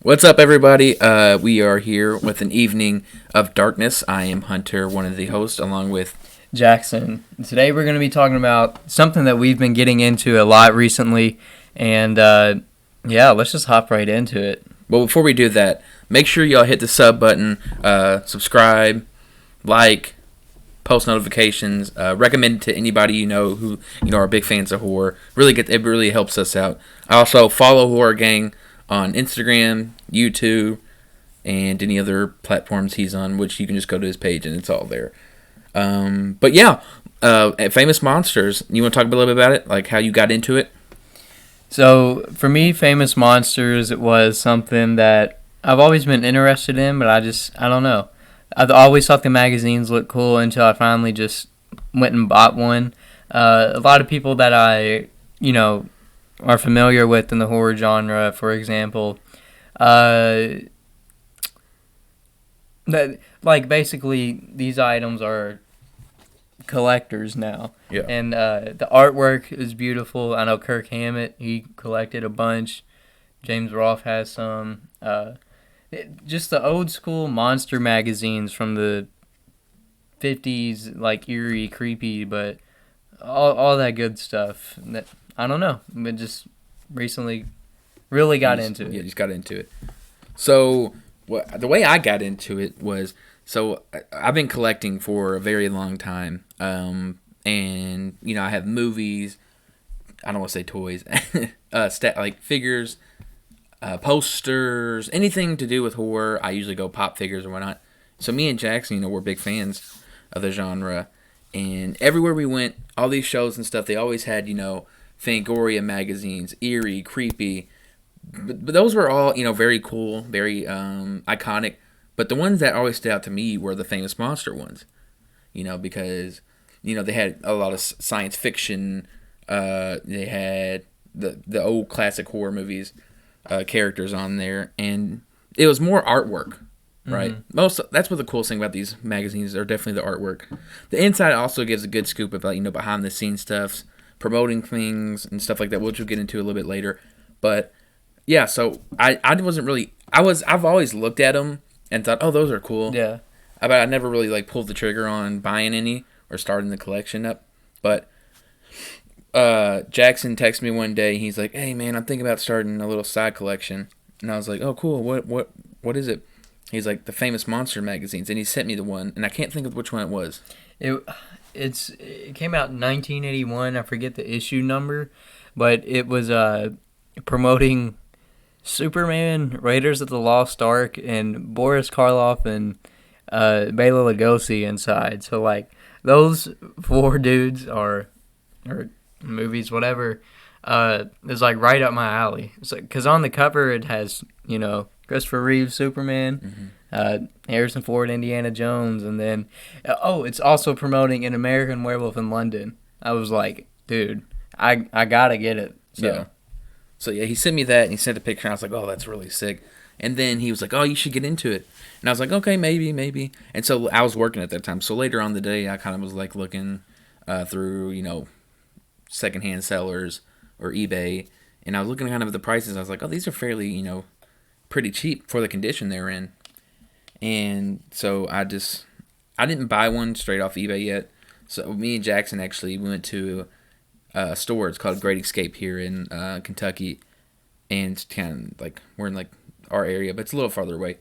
What's up, everybody? We are here with an evening of darkness. I am Hunter, one of the hosts, along with Jackson. Today we're going to be talking about something that we've been getting into a lot recently, and let's just hop right into it. Well, before we do that, make sure y'all hit the sub button, subscribe, like, post notifications, recommend it to anybody you know who are big fans of horror. It really helps us out. Also, follow Horror Gang on Instagram, YouTube, and any other platforms he's on, which you can just go to his page and it's all there. Famous Monsters. You want to talk a little bit about it, like how you got into it? So for me, Famous Monsters was something that I've always been interested in, but I don't know. I've always thought the magazines looked cool until I finally just went and bought one. A lot of people that I, are familiar with in the horror genre, for example, basically these items are collectors now. Yeah. And the artwork is beautiful. I know Kirk Hammett, he collected a bunch. James Rolfe has some. Just the old school monster magazines from the 50s, like eerie, creepy, but all that good stuff. That I don't know, but just recently really got into it. Yeah, just got into it. So the way I got into it was, so I've been collecting for a very long time, and I have movies. I don't want to say toys, like figures, posters, anything to do with horror. I usually go pop figures or whatnot. So me and Jackson, we're big fans of the genre, and everywhere we went, all these shows and stuff, they always had Fangoria magazines, eerie, creepy. But those were all, very cool, very iconic. But the ones that always stood out to me were the Famous Monster ones, because, they had a lot of science fiction. They had the old classic horror movies characters on there. And it was more artwork, right? Mm-hmm. That's what the coolest thing about these magazines are, definitely the artwork. The inside also gives a good scoop about, behind the scenes stuff, promoting things and stuff like that, which we'll get into a little bit later. But yeah, so I've always looked at them and thought, oh, those are cool. Yeah. But I never really pulled the trigger on buying any or starting the collection up. But Jackson texted me one day. He's like, hey man, I'm thinking about starting a little side collection. And I was like, oh cool, what is it? He's like, the Famous Monster magazines, and he sent me the one, and I can't think of which one it was. It came out in 1981. I forget the issue number, but it was promoting Superman, Raiders of the Lost Ark, and Boris Karloff and Bela Lugosi inside. So those four dudes or movies, whatever, is right up my alley. It's because on the cover it has Christopher Reeve Superman, Harrison Ford Indiana Jones, and then it's also promoting An American Werewolf in London. I was like, dude, I gotta get it. So he sent me that, and he sent a picture, and I was like, oh, that's really sick. And then he was like, oh, you should get into it. And I was like, okay, maybe. And so I was working at that time. So later on in the day, I kind of was looking through, secondhand sellers or eBay. And I was looking kind of at the prices. I was like, oh, these are fairly, pretty cheap for the condition they're in. And so I didn't buy one straight off eBay yet. So me and Jackson actually went to a store. It's called Great Escape here in Kentucky, and it's kind of we're in our area, but it's a little farther away.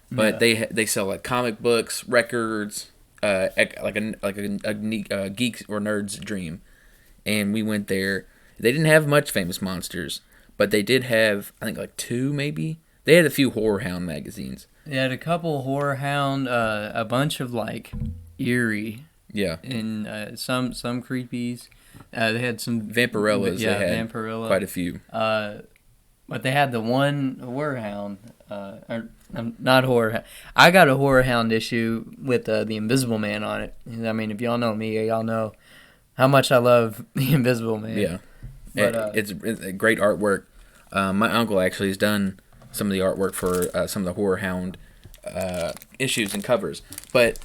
But they sell comic books, records, a geek or nerd's dream. And we went there. They didn't have much Famous Monsters, but they did have, I think, two maybe. They had a few Horror Hound magazines. They had a couple Horror Hound, a bunch of eerie. Yeah. And some creepies. They had some Vampirellas. Yeah, they had Vampirella. Quite a few. But they had the one Horror Hound. Not Horror Hound. I got a Horror Hound issue with the Invisible Man on it. I mean, if y'all know me, y'all know how much I love the Invisible Man. Yeah. But, it's great artwork. My uncle actually has done some of the artwork for some of the Horror Hound issues and covers. But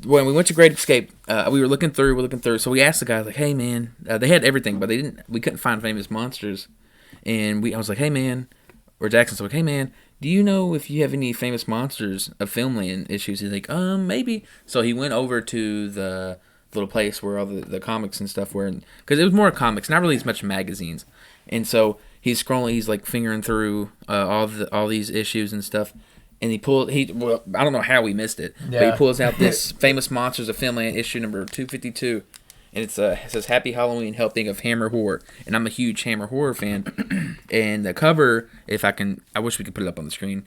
when we went to Great Escape, we were looking through. So we asked the guy, hey man, they had everything, but we couldn't find Famous Monsters. And I was like, hey man, where Jackson's like, hey man, do you know if you have any famous Monsters of Filmland issues? He's like, maybe. So he went over to the little place where all the comics and stuff were, because it was more comics, not really as much magazines. And so he's scrolling, he's like fingering through all these issues and stuff. And I don't know how we missed it, but he pulls out this famous Monsters of Filmland issue number 252. And it says Happy Halloween, helping of Hammer Horror. And I'm a huge Hammer Horror fan. And the cover, I wish we could put it up on the screen.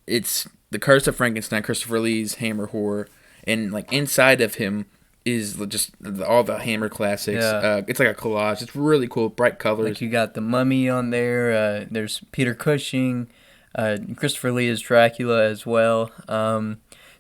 It's The Curse of Frankenstein, Christopher Lee's Hammer Horror. And like inside of him is just all the Hammer classics. Yeah. It's like a collage. It's really cool, bright colors. Like you got the Mummy on there. There's Peter Cushing. Christopher Lee is Dracula as well.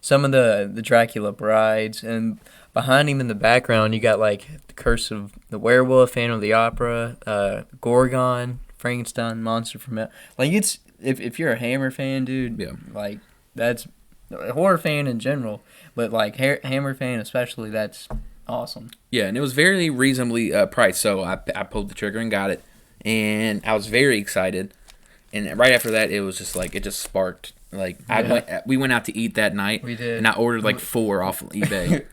Some of the Dracula brides, and behind him in the background, you got like the Curse of the Werewolf, Phantom of the Opera, Gorgon, Frankenstein, Monster from Hell. Like it's if you're a Hammer fan, dude, yeah, like that's a horror fan in general, but like Hammer fan especially, that's awesome. Yeah, and it was very reasonably priced, so I pulled the trigger and got it, and I was very excited. And right after that, it was just like, it just sparked. Like, we went out to eat that night. We did. And I ordered like 4 off of eBay.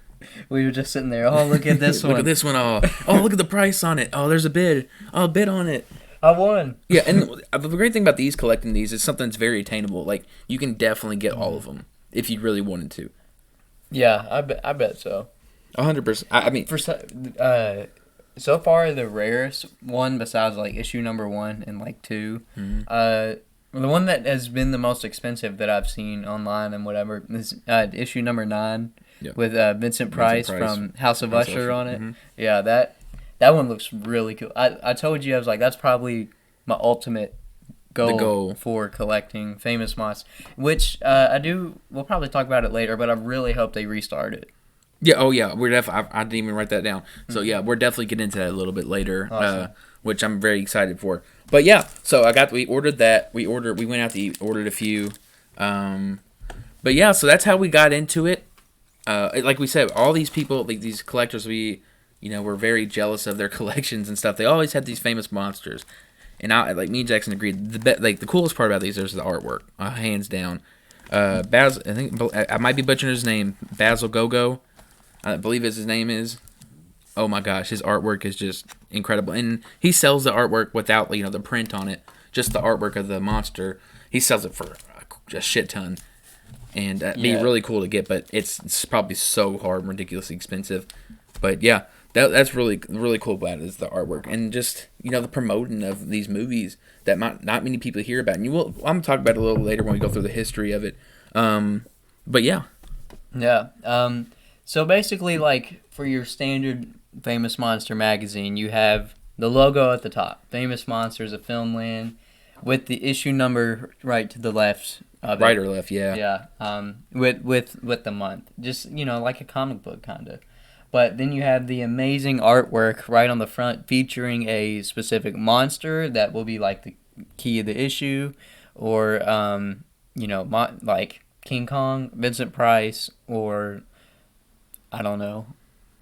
We were just sitting there, oh, look at this one. Look at this one. Oh, look at the price on it. Oh, there's a bid. Oh, bid on it. I won. Yeah, and the great thing about collecting these is something that's very attainable. Like, you can definitely get all of them if you really wanted to. Yeah, I bet so. 100%. I mean, so far, the rarest one, besides like issue number 1 and like 2, the one that has been the most expensive that I've seen online and whatever is issue number 9 with Vincent Price from House of Usher on it. Mm-hmm. Yeah, that one looks really cool. I told you, I was like, that's probably my ultimate goal for collecting famous monsters, which we'll probably talk about it later, but I really hope they restart it. Yeah, oh yeah, we're definitely. I didn't even write that down. So yeah, we're definitely getting into that a little bit later, awesome. Which I'm very excited for. But yeah, so we ordered that. We went out to eat, ordered a few. But yeah, so that's how we got into it. Like we said, all these people, like these collectors, we're very jealous of their collections and stuff. They always had these famous monsters, and me and Jackson agreed. The coolest part about these is the artwork, hands down. Basil, I think I might be butchering his name. Basil Gogo. I believe his name is. Oh my gosh, his artwork is just incredible. And he sells the artwork without, the print on it. Just the artwork of the monster. He sells it for a shit ton. And it'd be really cool to get, but it's probably so hard and ridiculously expensive. But yeah, that's really, really cool about it is the artwork. And just, the promoting of these movies that not many people hear about. And I'm going to talk about it a little later when we go through the history of it. But yeah. Yeah. So basically, like, for your standard Famous Monster magazine, you have the logo at the top, Famous Monsters of Filmland, with the issue number right to the left of it. Right or left, yeah. Yeah, with the month. Just, like a comic book, kind of. But then you have the amazing artwork right on the front featuring a specific monster that will be, like, the key of the issue, or, like King Kong, Vincent Price, or I don't know,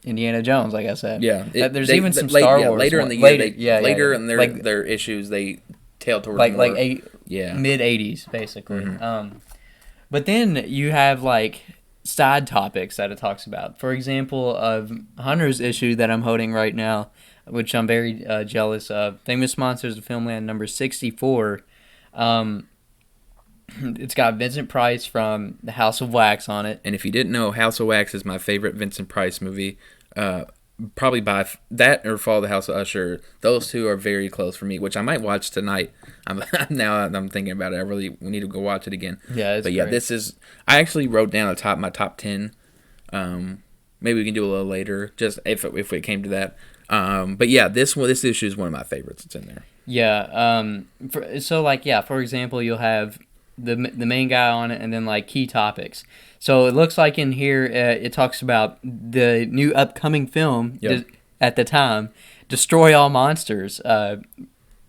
Indiana Jones, like I said. Yeah. There's even some Star Wars. Later in the year, later in their issues, they tail towards more. mid-'80s, basically. Mm-hmm. But then you have, like, side topics that it talks about. For example, of Hunter's issue that I'm holding right now, which I'm very jealous of, Famous Monsters of Filmland number 64, it's got Vincent Price from The House of Wax on it. And if you didn't know, House of Wax is my favorite Vincent Price movie. Probably by that or Fall of the House of Usher. Those two are very close for me, which I might watch tonight. Now I'm thinking about it. We need to go watch it again. Yeah, it's great. This is. I actually wrote down my top 10. Maybe we can do a little later, just if it came to that. But yeah, this issue is one of my favorites. It's in there. Yeah. For example, you'll have the main guy on it, and then like key topics. So it looks like in here it talks about the new upcoming film at the time, Destroy All Monsters. The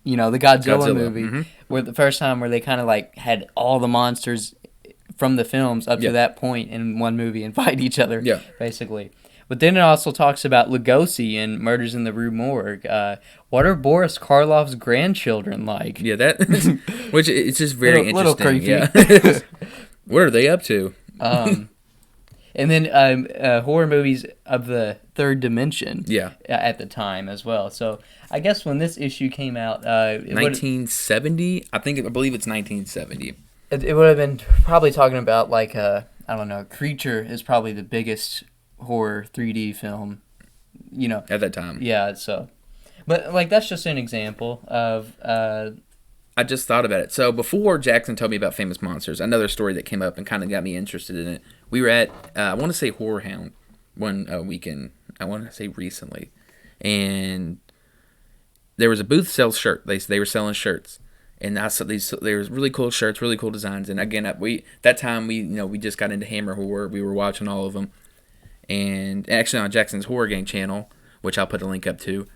Godzilla movie, mm-hmm. where the first time where they kind of like had all the monsters from the films up to that point in one movie and fight each other, basically. But then it also talks about Lugosi and Murders in the Rue Morgue. What are Boris Karloff's grandchildren like? Yeah, that which it's just very interesting. Little creepy. Yeah. What are they up to? And then horror movies of the third dimension. Yeah. At the time as well. So I guess when this issue came out, 1970. I believe it's 1970. It would have been probably talking about like I don't know. Creature is probably the biggest horror 3D film. You know. At that time. Yeah. So, but like that's just an example of. I just thought about it. So before Jackson told me about Famous Monsters, another story that came up and kind of got me interested in it. We were at, I want to say Horror Hound one weekend. I want to say recently. And there was a booth that sells shirts. They were selling shirts. And I saw there was really cool shirts, really cool designs. And again, we just got into Hammer Horror. We were watching all of them. And actually on Jackson's Horror Gang channel, which I'll put a link up to,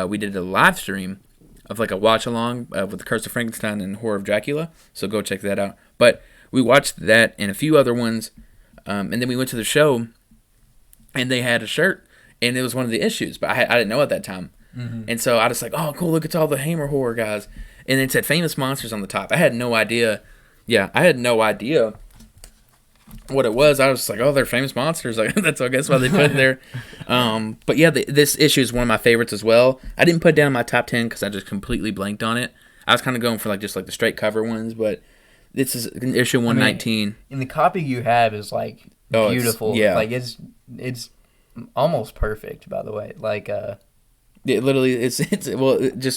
we did a live stream of like a watch along with the Curse of Frankenstein and Horror of Dracula. So go check that out. But we watched that and a few other ones, and then we went to the show, and they had a shirt, and it was one of the issues, but I didn't know at that time. Mm-hmm. And so I was like, oh, cool, look, it's all the Hammer Horror guys. And it said Famous Monsters on the top. I had no idea. Yeah, I had no idea what it was. I was just like, oh, they're Famous Monsters. Like, that's, I guess, why they put it there. But yeah, this issue is one of my favorites as well. I didn't put it down in my top 10 because I just completely blanked on it. I was kind of going for like just like the straight cover ones, but this is issue 119. And the copy you have is like beautiful. Yeah. Like it's almost perfect, by the way. Like it literally it's just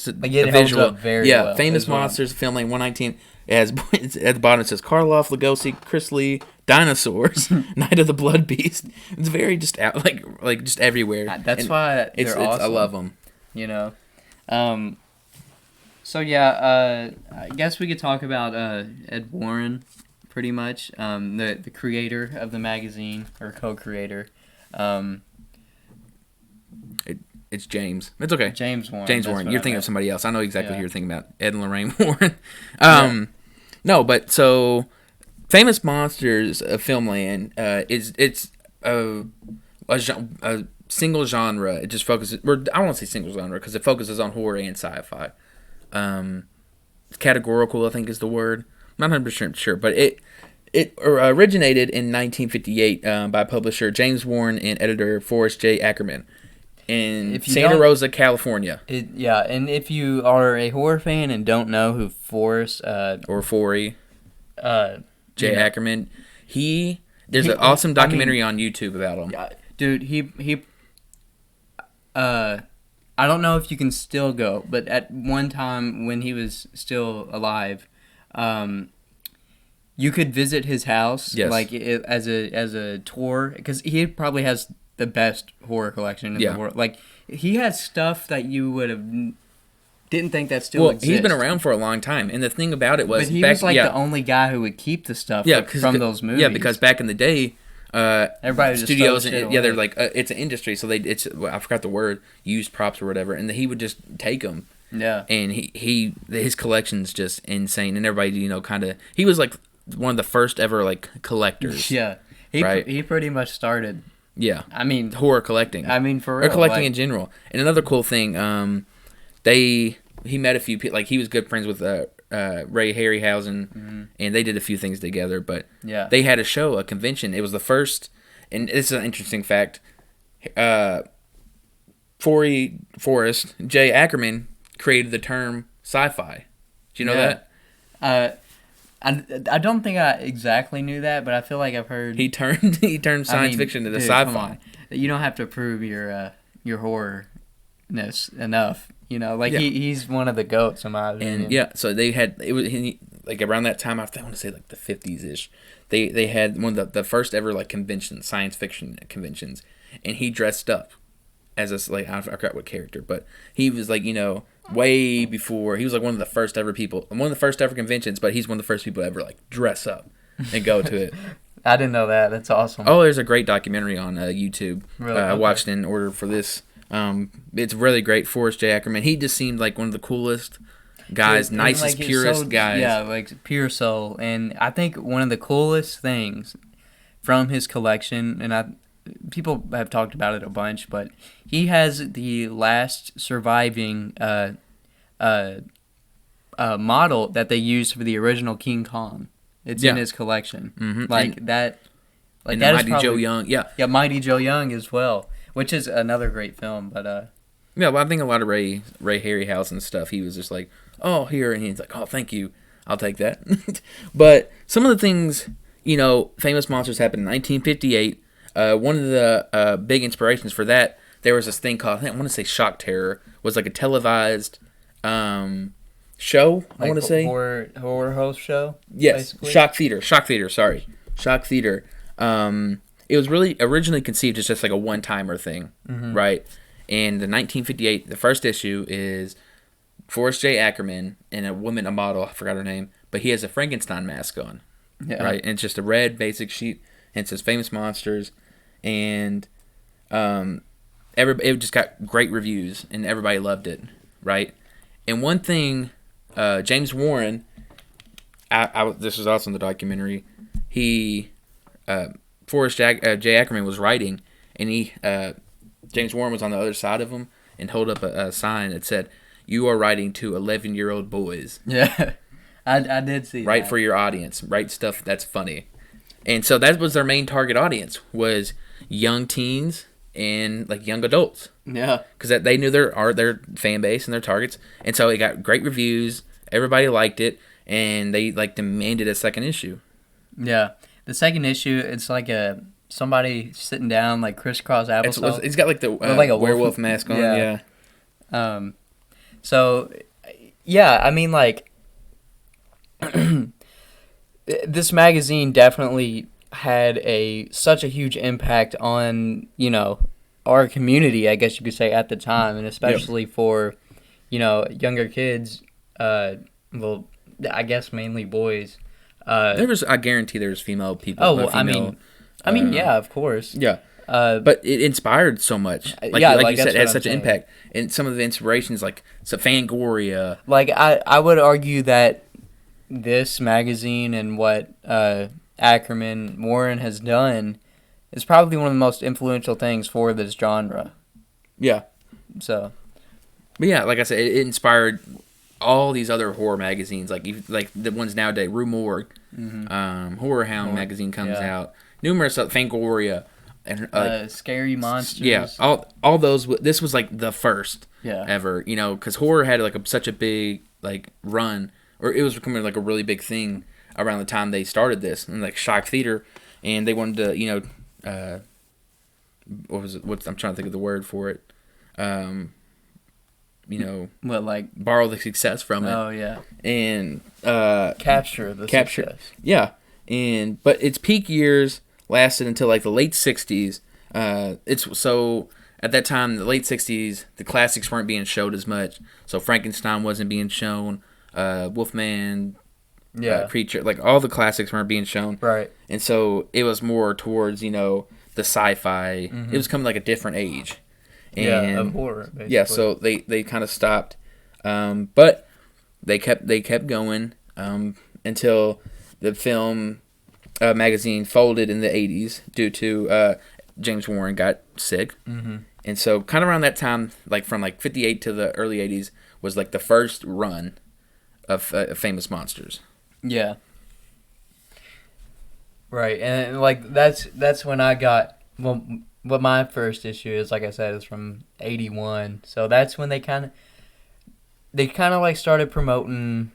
like a it visual. Holds up very well. Famous Monsters Filmland 119. It's at the bottom it says Karloff, Lugosi, Chris Lee, Dinosaurs, Night of the Blood Beast. It's very just out like just everywhere. That's why they're awesome. I love them. You know. So yeah, I guess we could talk about Ed Warren, pretty much, the creator of the magazine or co-creator. It's James. It's okay. James Warren. James Warren. You're thinking of somebody else. I know exactly who you're thinking about. Ed and Lorraine Warren. No, but so Famous Monsters of Filmland it's a single genre. It just focuses. I won't say single genre because it focuses on horror and sci-fi. Categorical, I think, is the word. I'm not 100% sure, but it originated in 1958 by publisher James Warren and editor Forrest J. Ackerman in Santa Rosa, California. And if you are a horror fan and don't know who Forrest or Forey J. Ackerman, there's an awesome documentary on YouTube about him. Dude, he I don't know if you can still go, but at one time when he was still alive, you could visit his house, like as a tour, because he probably has the best horror collection in the world. Like he has stuff that you would have didn't think that still exists. He's been around for a long time, and the thing about it was, but he was like the only guy who would keep the stuff from those movies. Yeah, because back in the day. Everybody studios they're like it's an industry, so I forgot the word, used props or whatever, and he would just take them. Yeah, and his collection's just insane, and everybody he was like one of the first ever like collectors. Yeah, he pretty much started. Yeah, I mean horror collecting. I mean for real, or collecting in general. And another cool thing, he met a few people. Like he was good friends with Ray Harryhausen, and they did a few things together. But they had a convention. It was the first, and this is an interesting fact. Forrest J. Ackerman created the term sci-fi. Do you know that? I don't think I exactly knew that, but I feel like I've heard he turned science fiction into sci-fi. Come on. You don't have to prove your horror-ness enough. You know, like he's one of the goats in my opinion. And so they had like around that time. I want to say like the 50s ish. They had one of the first ever like conventions, science fiction conventions, and he dressed up as I forgot what character, but he was like way before. He was like one of the first ever conventions, but he's one of the first people to ever like dress up and go to it. I didn't know that. That's awesome. Oh, there's a great documentary on YouTube. Really? I watched in order for this. It's really great. Forrest J. Ackerman. He just seemed like one of the coolest guys, nicest, purest guys. Yeah, like pure soul. And I think one of the coolest things from his collection, and people have talked about it a bunch, but he has the last surviving model that they used for the original King Kong. It's in his collection. Mm-hmm. Like that. Like and that Mighty is probably, Joe Young, yeah, Mighty Joe Young as well, which is another great film. But yeah. Well, I think a lot of Ray Harryhausen stuff. He was just like, oh, here, and he's like, oh, thank you, I'll take that. But some of the things, Famous Monsters happened in 1958. One of the big inspirations for that, there was this thing called, I want to say Shock Terror, was like a televised show. I want to say horror host show. Yes, basically? Shock Theater. Sorry, Shock Theater. It was really originally conceived as just like a one-timer thing, right? And the 1958, the first issue is Forrest J. Ackerman and a model, I forgot her name, but he has a Frankenstein mask on, right? And it's just a red basic sheet, and it says Famous Monsters, and it just got great reviews, and everybody loved it, right? And one thing, James Warren, this was also in the documentary, Forrest J. Ackerman was writing, and James Warren was on the other side of him and held up a sign that said, "You are writing to 11-year-old boys." Yeah, I did see Write that. for your audience. Write stuff that's funny. And so that was their main target audience, was young teens and like young adults. Yeah. Because they knew their fan base and their targets. And so it got great reviews. Everybody liked it. And they like demanded a second issue. Yeah. The second issue, it's like somebody sitting down like crisscross applesauce. It's got like the like a werewolf mask on. Yeah. So, yeah, I mean, like, this magazine definitely had such a huge impact on, our community, I guess you could say, at the time, and especially for, younger kids, well, I guess mainly boys. I guarantee there's female people. Oh, well, I mean, yeah, of course. Yeah. But it inspired so much. Like you said, it had such an impact. And some of the inspirations, like Fangoria. Like, I would argue that this magazine and what Ackerman Warren has done is probably one of the most influential things for this genre. Yeah. So. But yeah, like I said, it inspired all these other horror magazines, like the ones nowadays. Rue Morgue, Horror Hound magazine comes out. Numerous Fangoria. And Scary Monsters. Yeah, all those. This was like the first ever, because horror had like such a big like run, or it was becoming like a really big thing around the time they started this, and like Shock Theater, and they wanted to, what was it? I'm trying to think of the word for it. What, like borrow the success from it. Oh yeah, and capture the success. Yeah, but its peak years lasted until like the late 60s. It's so at that time, the late 60s, the classics weren't being showed as much. So Frankenstein wasn't being shown, Wolfman, Creature, like all the classics weren't being shown. Right. And so it was more towards, the sci-fi. It was coming like a different age. And, of horror, basically. Yeah, so they kind of stopped. But they kept going until the film magazine folded in the 80s due to James Warren got sick. And so kind of around that time, like from like 58 to the early 80s, was like the first run of Famous Monsters. Yeah. Right, and like that's when I got, well, what my first issue is, like I said, is from 81. So that's when they kind of like started promoting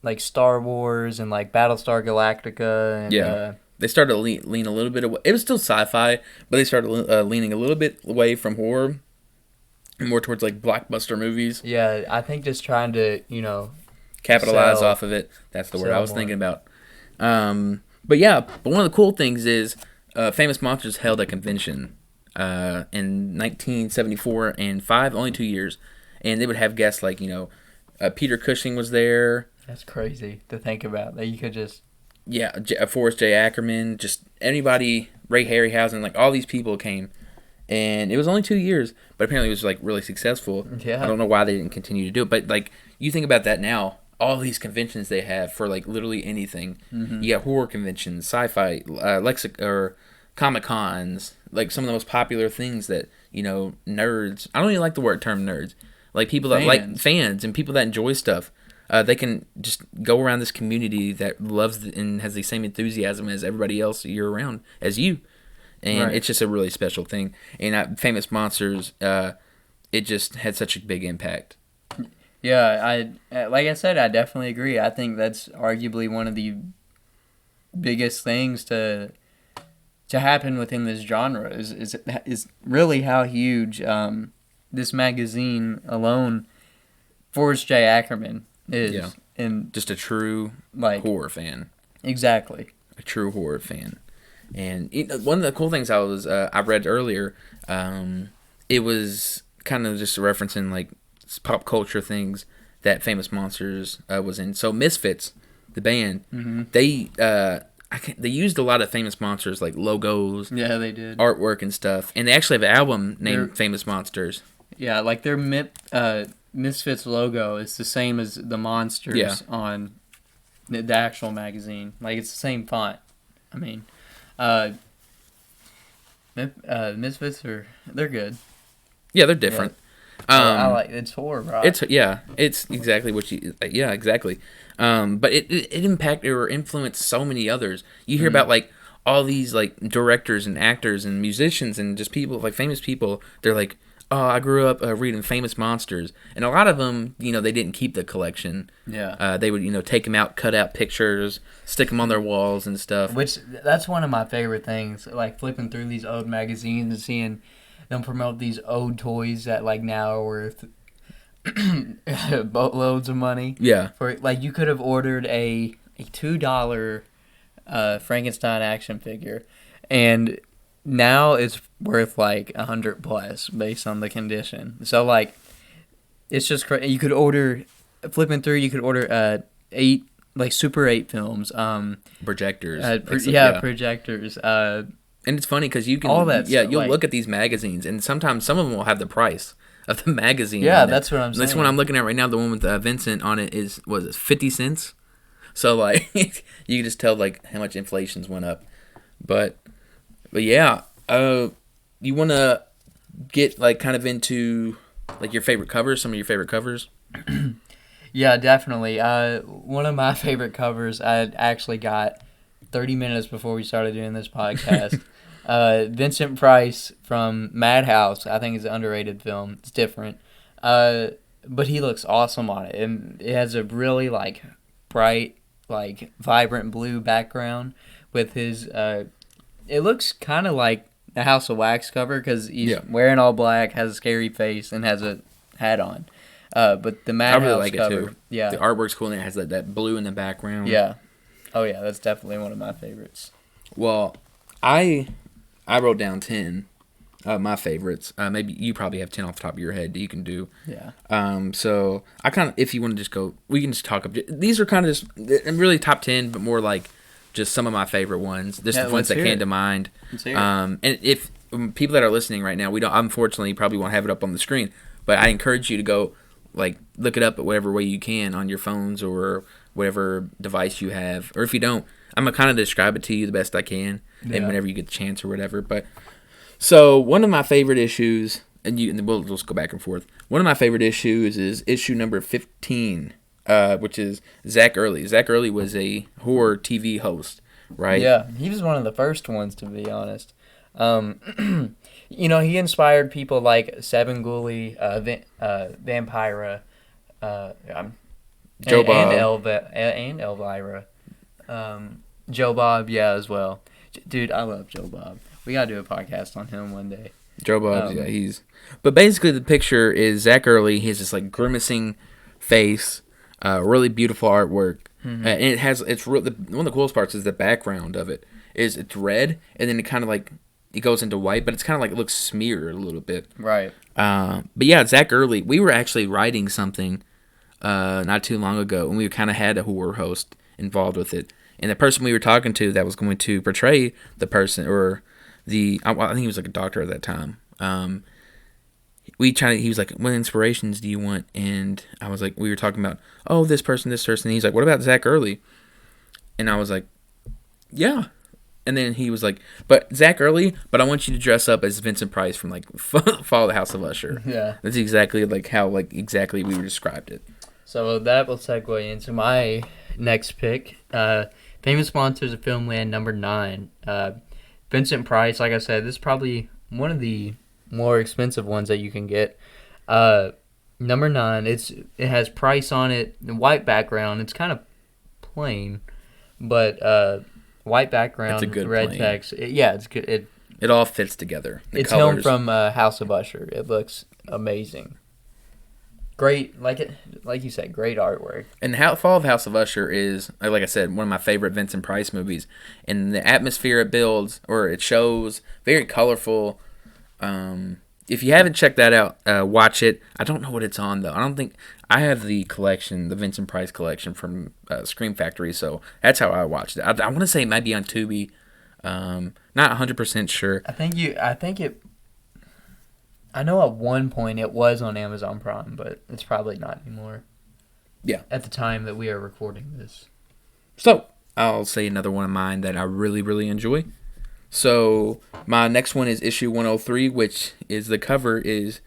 like Star Wars and like Battlestar Galactica and they started to lean a little bit away. It was still sci-fi, but they started leaning a little bit away from horror and more towards like blockbuster movies. Yeah, I think just trying to, capitalize off of it. That's the word I was thinking about. But one of the cool things is Famous Monsters held a convention in 1974 and 5, only 2 years. And they would have guests like, Peter Cushing was there. That's crazy to think about, that you could just... Yeah, Forrest J. Ackerman, just anybody, Ray Harryhausen, like all these people came. And it was only 2 years, but apparently it was like really successful. Yeah. I don't know why they didn't continue to do it, but like you think about that now, all these conventions they have for like literally anything. You got horror conventions, sci-fi, Comic-Cons, like some of the most popular things that, nerds, I don't even like the term nerds, like people that like fans and people that enjoy stuff, they can just go around this community that loves and has the same enthusiasm as everybody else year round as you. And it's just a really special thing. And Famous Monsters, it just had such a big impact. Yeah, like I said, I definitely agree. I think that's arguably one of the biggest things to happen within this genre is really how huge this magazine alone, Forrest J. Ackerman, is. Yeah. And just a true horror fan. Exactly. A true horror fan. And one of the cool things I read earlier, it was kind of just referencing like pop culture things that Famous Monsters was in. So Misfits, the band, they used a lot of Famous Monsters like logos. Yeah, they did. Artwork and stuff. And they actually have an album named Famous Monsters. Yeah, like their Misfits logo is the same as the monsters on the actual magazine. Like it's the same font. I mean, Misfits they're good. Yeah, they're different. I like it's horror, right? It's exactly what exactly. But it impacted or influenced so many others. You hear about like all these like directors and actors and musicians and just people like famous people. They're like, oh, I grew up reading Famous Monsters, and a lot of them, they didn't keep the collection. Yeah. They would take them out, cut out pictures, stick them on their walls and stuff. Which that's one of my favorite things, like flipping through these old magazines and seeing them promote these old toys that like now are worth boatloads of money. Yeah. For like you could have ordered a $2 Frankenstein action figure, and now it's worth like $100 plus based on the condition. So like, it's just crazy. You could order flipping through. You could order 8 like Super 8 films. Projectors. Projectors. And it's funny because you can all that. Yeah, you'll look at these magazines, and sometimes some of them will have the price of the magazine. Yeah, that's what I'm saying. This one I'm looking at right now, the one with Vincent on it is 50 cents. So like you can just tell like how much inflation's went up. But yeah, you want to get like kind of into like your favorite covers, some of your favorite covers? Yeah, definitely. One of my favorite covers I actually got 30 minutes before we started doing this podcast. Vincent Price from Madhouse, I think is an underrated film. It's different. But he looks awesome on it. And it has a really like bright, like vibrant blue background with his it looks kind of like the House of Wax cover because he's wearing all black, has a scary face, and has a hat on. But the Madhouse I really like cover, it too. Yeah, the artwork's cool and it has that blue in the background. Yeah. Oh yeah, that's definitely one of my favorites. Well, I wrote down 10 my favorites. Maybe you probably have 10 off the top of your head that you can do. Yeah. So I kind of, if you want to just go, we can just talk. These are kind of just really top 10, but more like just some of my favorite ones. Just the ones that came to mind. And if people that are listening right now, we don't, unfortunately, probably won't have it up on the screen, but I encourage you to go like look it up at whatever way you can on your phones or whatever device you have. Or if you don't, I'm going to kind of describe it to you the best I can, and whenever you get the chance or whatever. But so one of my favorite issues, and we'll just go back and forth. One of my favorite issues is issue number 15, which is Zach Early. Zach Early was a horror TV host, right? Yeah, he was one of the first ones, to be honest. He inspired people like Seven Ghoulie, Vampira, Joe Bob. And Elvira. Joe Bob, yeah, as well. Dude, I love Joe Bob. We gotta do a podcast on him one day. Joe Bob, he's... But basically the picture is Zach Early. He has this like grimacing face, really beautiful artwork. Mm-hmm. And one of the coolest parts is the background of it. It's red, and then it kind of like... It goes into white, but it's kind of like it looks smeared a little bit. Right. But yeah, Zach Early, we were actually writing something not too long ago, and we kind of had a horror host involved with it. And the person we were talking to that was going to portray the person, or I think he was like a doctor at that time. He was like, what inspirations do you want? And I was like, we were talking about, this person. And he's like, what about Zach Early? And I was like, yeah. And then he was like, but Zach Early, but I want you to dress up as Vincent Price from like Fall of the House of Usher. Yeah. That's exactly like how like exactly we described it. So that will segue into my next pick. Famous Monsters of Filmland number 9. Vincent Price, like I said, this is probably one of the more expensive ones that you can get. Number 9, it has Price on it, white background. It's kind of plain, but white background, It's a good red plain. text. It's good. It all fits together. It's filmed from House of Usher. It looks amazing. Great, like you said, great artwork. And Fall of House of Usher is, like I said, one of my favorite Vincent Price movies. And the atmosphere it builds, or it shows, very colorful. If you haven't checked that out, watch it. I don't know what it's on, though. I don't think... I have the collection, the Vincent Price collection from Scream Factory, so that's how I watched it. I want to say it might be on Tubi. Not 100% sure. I know at one point it was on Amazon Prime, but it's probably not anymore. Yeah. At the time that we are recording this. So, I'll say another one of mine that I really, really enjoy. So, my next one is issue 103, which is the cover is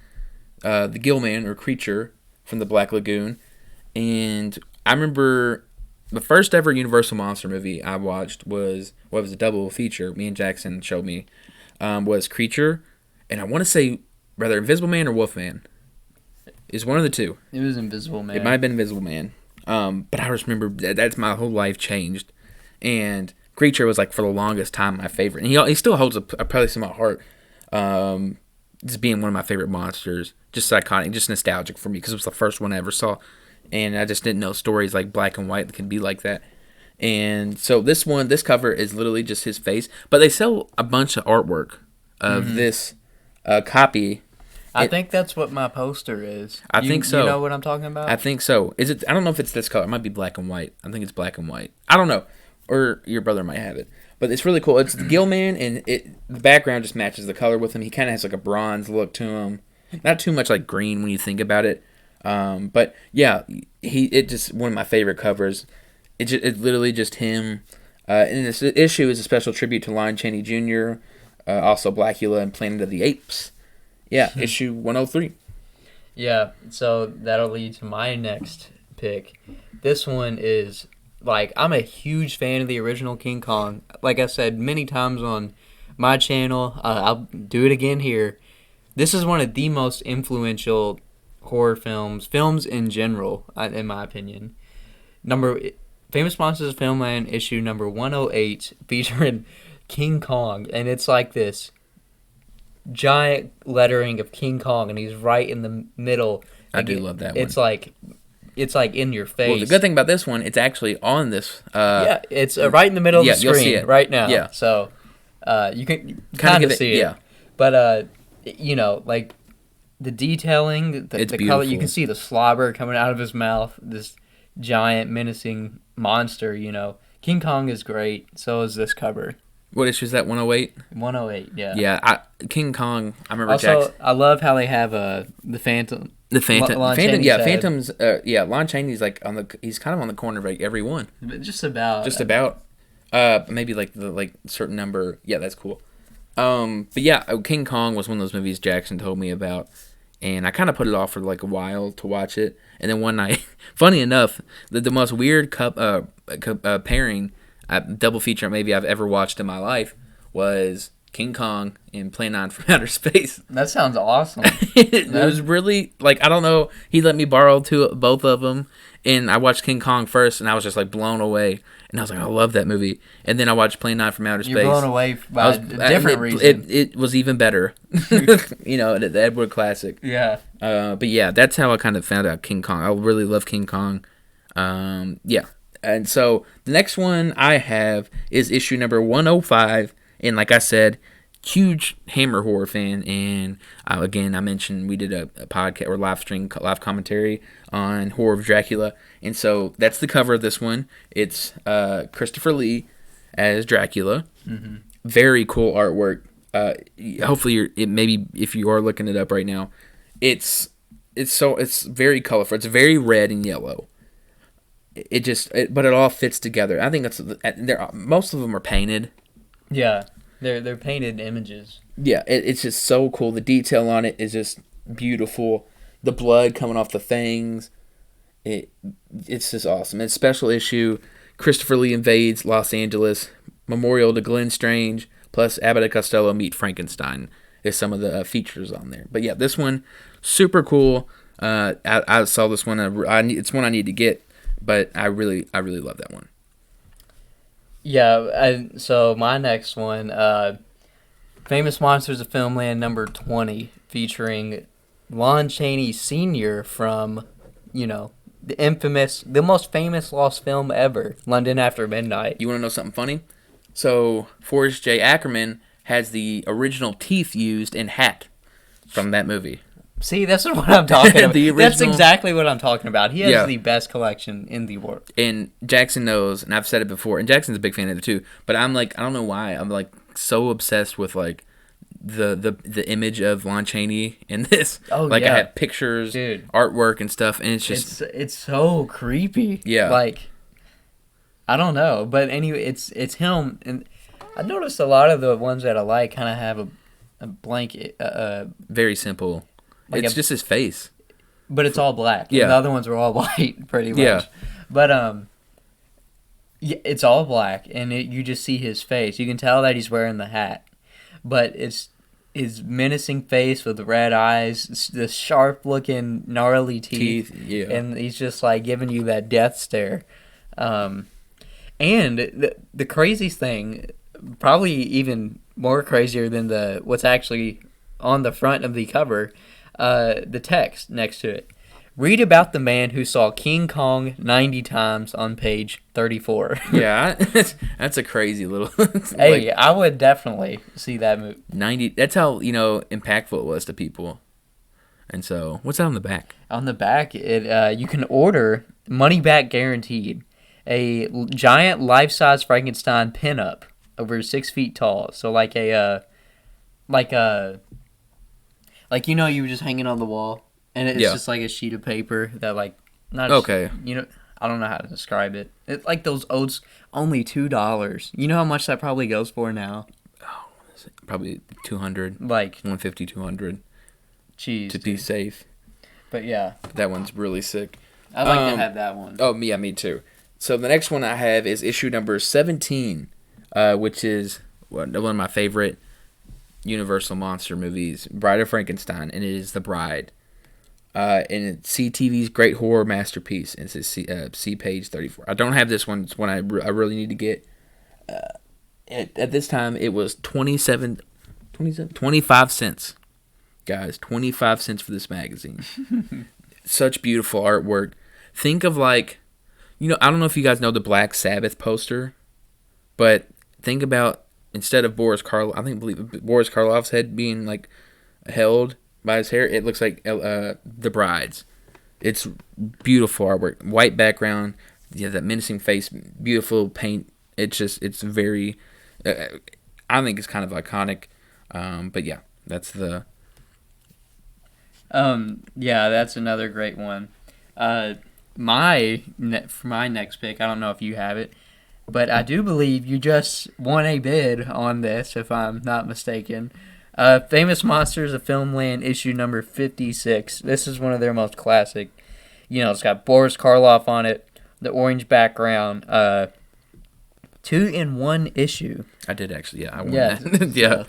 the Gillman, or Creature, from the Black Lagoon. And I remember the first ever Universal Monster movie I watched was a double feature. Me and Jackson showed me, was Creature. And I want to say... rather Invisible Man or Wolfman. Is one of the two. It was Invisible Man. It might have been Invisible Man. But I just remember that's my whole life changed. And Creature was like for the longest time my favorite. And he still holds a place in my heart. Just being one of my favorite monsters. Just iconic, just nostalgic for me because it was the first one I ever saw. And I just didn't know stories like black and white that could be like that. And so this cover is literally just his face. But they sell a bunch of artwork of this copy. I think that's what my poster is. I think so. You know what I'm talking about? I think so. Is it? I don't know if it's this color. It might be black and white. I think it's black and white. I don't know. Or your brother might have it. But it's really cool. It's the Gillman, and the background just matches the color with him. He kind of has like a bronze look to him. Not too much like green when you think about it. But yeah, it just one of my favorite covers. It's literally just him. And this issue is a special tribute to Lon Chaney Jr., also Blackula and Planet of the Apes. Yeah, issue 103. Yeah, so that'll lead to my next pick. This one is, like, I'm a huge fan of the original King Kong. Like I said many times on my channel, I'll do it again here. This is one of the most influential horror films in general, in my opinion. Famous Monsters of Filmland, issue number 108, featuring King Kong, and it's like this giant lettering of King Kong, and he's right in the middle. I do love that one. It's like in your face. Well, the good thing about this one, it's actually on this. Yeah, it's right in the middle of the you'll see screen it right now. Yeah. So you can kind of see it. Yeah. But, like the detailing, the It's color, you beautiful. can see the slobber coming out of his mouth, this giant menacing monster, King Kong is great. So is this cover. What issue is that? 108. 108, yeah. Yeah, King Kong. I remember Also, Jackson. I love how they have the Phantom. The Phantom. Lon Phantom. Chaney's Yeah, head. Phantom's. Lon Chaney's like he's kind of on the corner of like every one. Just about. Just about. Maybe like the certain number. Yeah, that's cool. But yeah, King Kong was one of those movies Jackson told me about, and I kind of put it off for like a while to watch it. And then one night, funny enough, the most weird pairing, double feature maybe I've ever watched in my life was King Kong and Plan 9 from Outer Space. That sounds awesome. It was really, like, I don't know, he let me borrow both of them, and I watched King Kong first, and I was just, like, blown away, and I was like, I love that movie, and then I watched Plan 9 from Outer Space. You're blown away by a different reason. It was even better, the Edward classic. Yeah. But yeah, that's how I kind of found out King Kong. I really love King Kong. Yeah. And so the next one I have is issue number 105. And like I said, huge Hammer horror fan. And again, I mentioned we did a podcast or live commentary on Horror of Dracula. And so that's the cover of this one. It's Christopher Lee as Dracula. Mm-hmm. Very cool artwork. Hopefully, maybe if you are looking it up right now, it's very colorful. It's very red and yellow. But it all fits together. I think most of them are painted, Yeah, they're painted images. Yeah, it's just so cool. The detail on it is just beautiful. The blood coming off the fangs. It's just awesome. It's special issue. Christopher Lee invades Los Angeles. Memorial to Glenn Strange. Plus Abbott and Costello meet Frankenstein is some of the features on there. But yeah, this one super cool. I saw this one. It's one I need to get, but I really love that one. Yeah, so my next one, Famous Monsters of Filmland number 20, featuring Lon Chaney Sr. from, the most famous lost film ever, London After Midnight. You want to know something funny? So Forrest J. Ackerman has the original teeth used in Hat from that movie. See, that's what I'm talking about. The original, that's exactly what I'm talking about. He has the best collection in the world. And Jackson knows, and I've said it before, and Jackson's a big fan of it too, but I'm like, I don't know why, I'm like so obsessed with like the image of Lon Chaney in this. Oh, like yeah. I have pictures, dude, artwork and stuff, and it's just it's so creepy. Yeah. Like, I don't know, but anyway, it's him, and I noticed a lot of the ones that I like kind of have a blank very simple. Like it's just his face. But it's all black. Yeah. And the other ones were all white, pretty much. Yeah. But yeah, it's all black, and you just see his face. You can tell that he's wearing the hat. But it's his menacing face with the red eyes, the sharp-looking, gnarly teeth. Yeah. And he's just, like, giving you that death stare. And the craziest thing, probably even more crazier than what's actually on the front of the cover, the text next to it. Read about the man who saw King Kong 90 times on page 34. Yeah, that's a crazy little... Hey, I would definitely see that movie. 90, that's how, impactful it was to people. And so, what's that on the back? On the back, you can order, money back guaranteed, a giant life-size Frankenstein pinup over 6 feet tall. So like you were just hanging on the wall. And it's just like a sheet of paper that, like, not okay. I don't know how to describe it. It's like those oats, only $2. You know how much that probably goes for now? Oh, probably 200. Like 150, 200. Jeez, to be safe. But yeah, that one's really sick. I'd like to have that one. Oh, yeah, me too. So the next one I have is issue number 17, which is one of my favorite Universal monster movies, Bride of Frankenstein, and it is The Bride. And it's CTV's great horror masterpiece. And it says see page 34. I don't have this one. It's one I really need to get. At this time, it was 25 cents. Guys, 25 cents for this magazine. Such beautiful artwork. Think of like, I don't know if you guys know the Black Sabbath poster, but think about, instead of Boris Karloff's head being like held by his hair, it looks like the Bride's. It's beautiful artwork, white background, that menacing face, beautiful paint. It's very, I think it's kind of iconic. But yeah, that's the. Yeah, that's another great one. For my next pick, I don't know if you have it, but I do believe you just won a bid on this, if I'm not mistaken. Famous Monsters of Filmland, issue number 56. This is one of their most classic. It's got Boris Karloff on it, the orange background. 2-in-1 issue. I did actually, yeah. I won that. Yeah. So,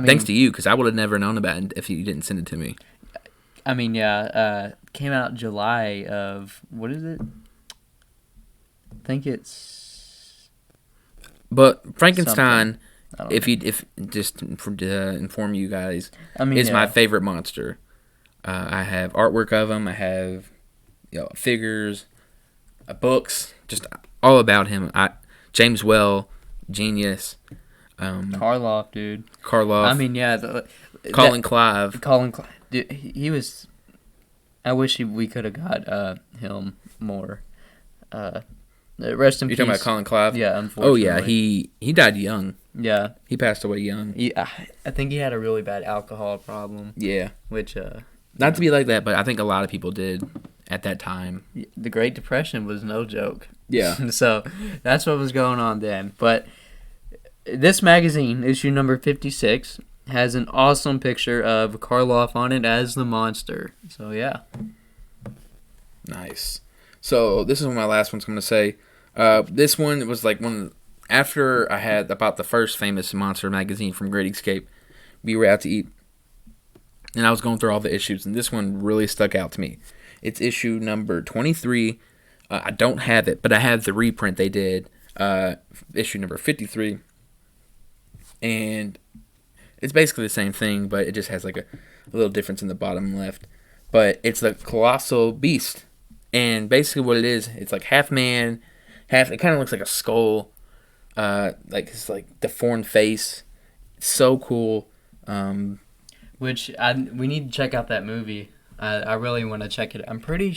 thanks to you, because I would have never known about it if you didn't send it to me. I mean, yeah. Came out July of, what is it? I think it's. But Frankenstein. Something. If just to inform you guys, is my favorite monster. I have artwork of him. I have figures, books, just all about him. James Well, genius. Karloff, dude. Karloff. I mean, yeah. Colin Clive. Dude, he was. I wish we could have got him more. Rest in peace. You're talking about Colin Clive? Yeah, unfortunately. Oh yeah, he died young. Yeah, he passed away young. I think he had a really bad alcohol problem. Yeah, which not to be like that, but I think a lot of people did at that time. The Great Depression was no joke. Yeah, so that's what was going on then. But this magazine, issue number 56, has an awesome picture of Karloff on it as the monster. So, yeah. Nice. So this is my last one's going to say. This one was like after I had about the first famous monster magazine from Great Escape, we were out to eat, and I was going through all the issues, and this one really stuck out to me. It's issue number 23. I don't have it, but I have the reprint they did, issue number 53, and it's basically the same thing, but it just has like a little difference in the bottom left. But it's the Colossal Beast. And basically what it is, it's like half man, it kind of looks like a skull, like his like deformed face. It's so cool. We need to check out that movie. I really want to check it. I'm pretty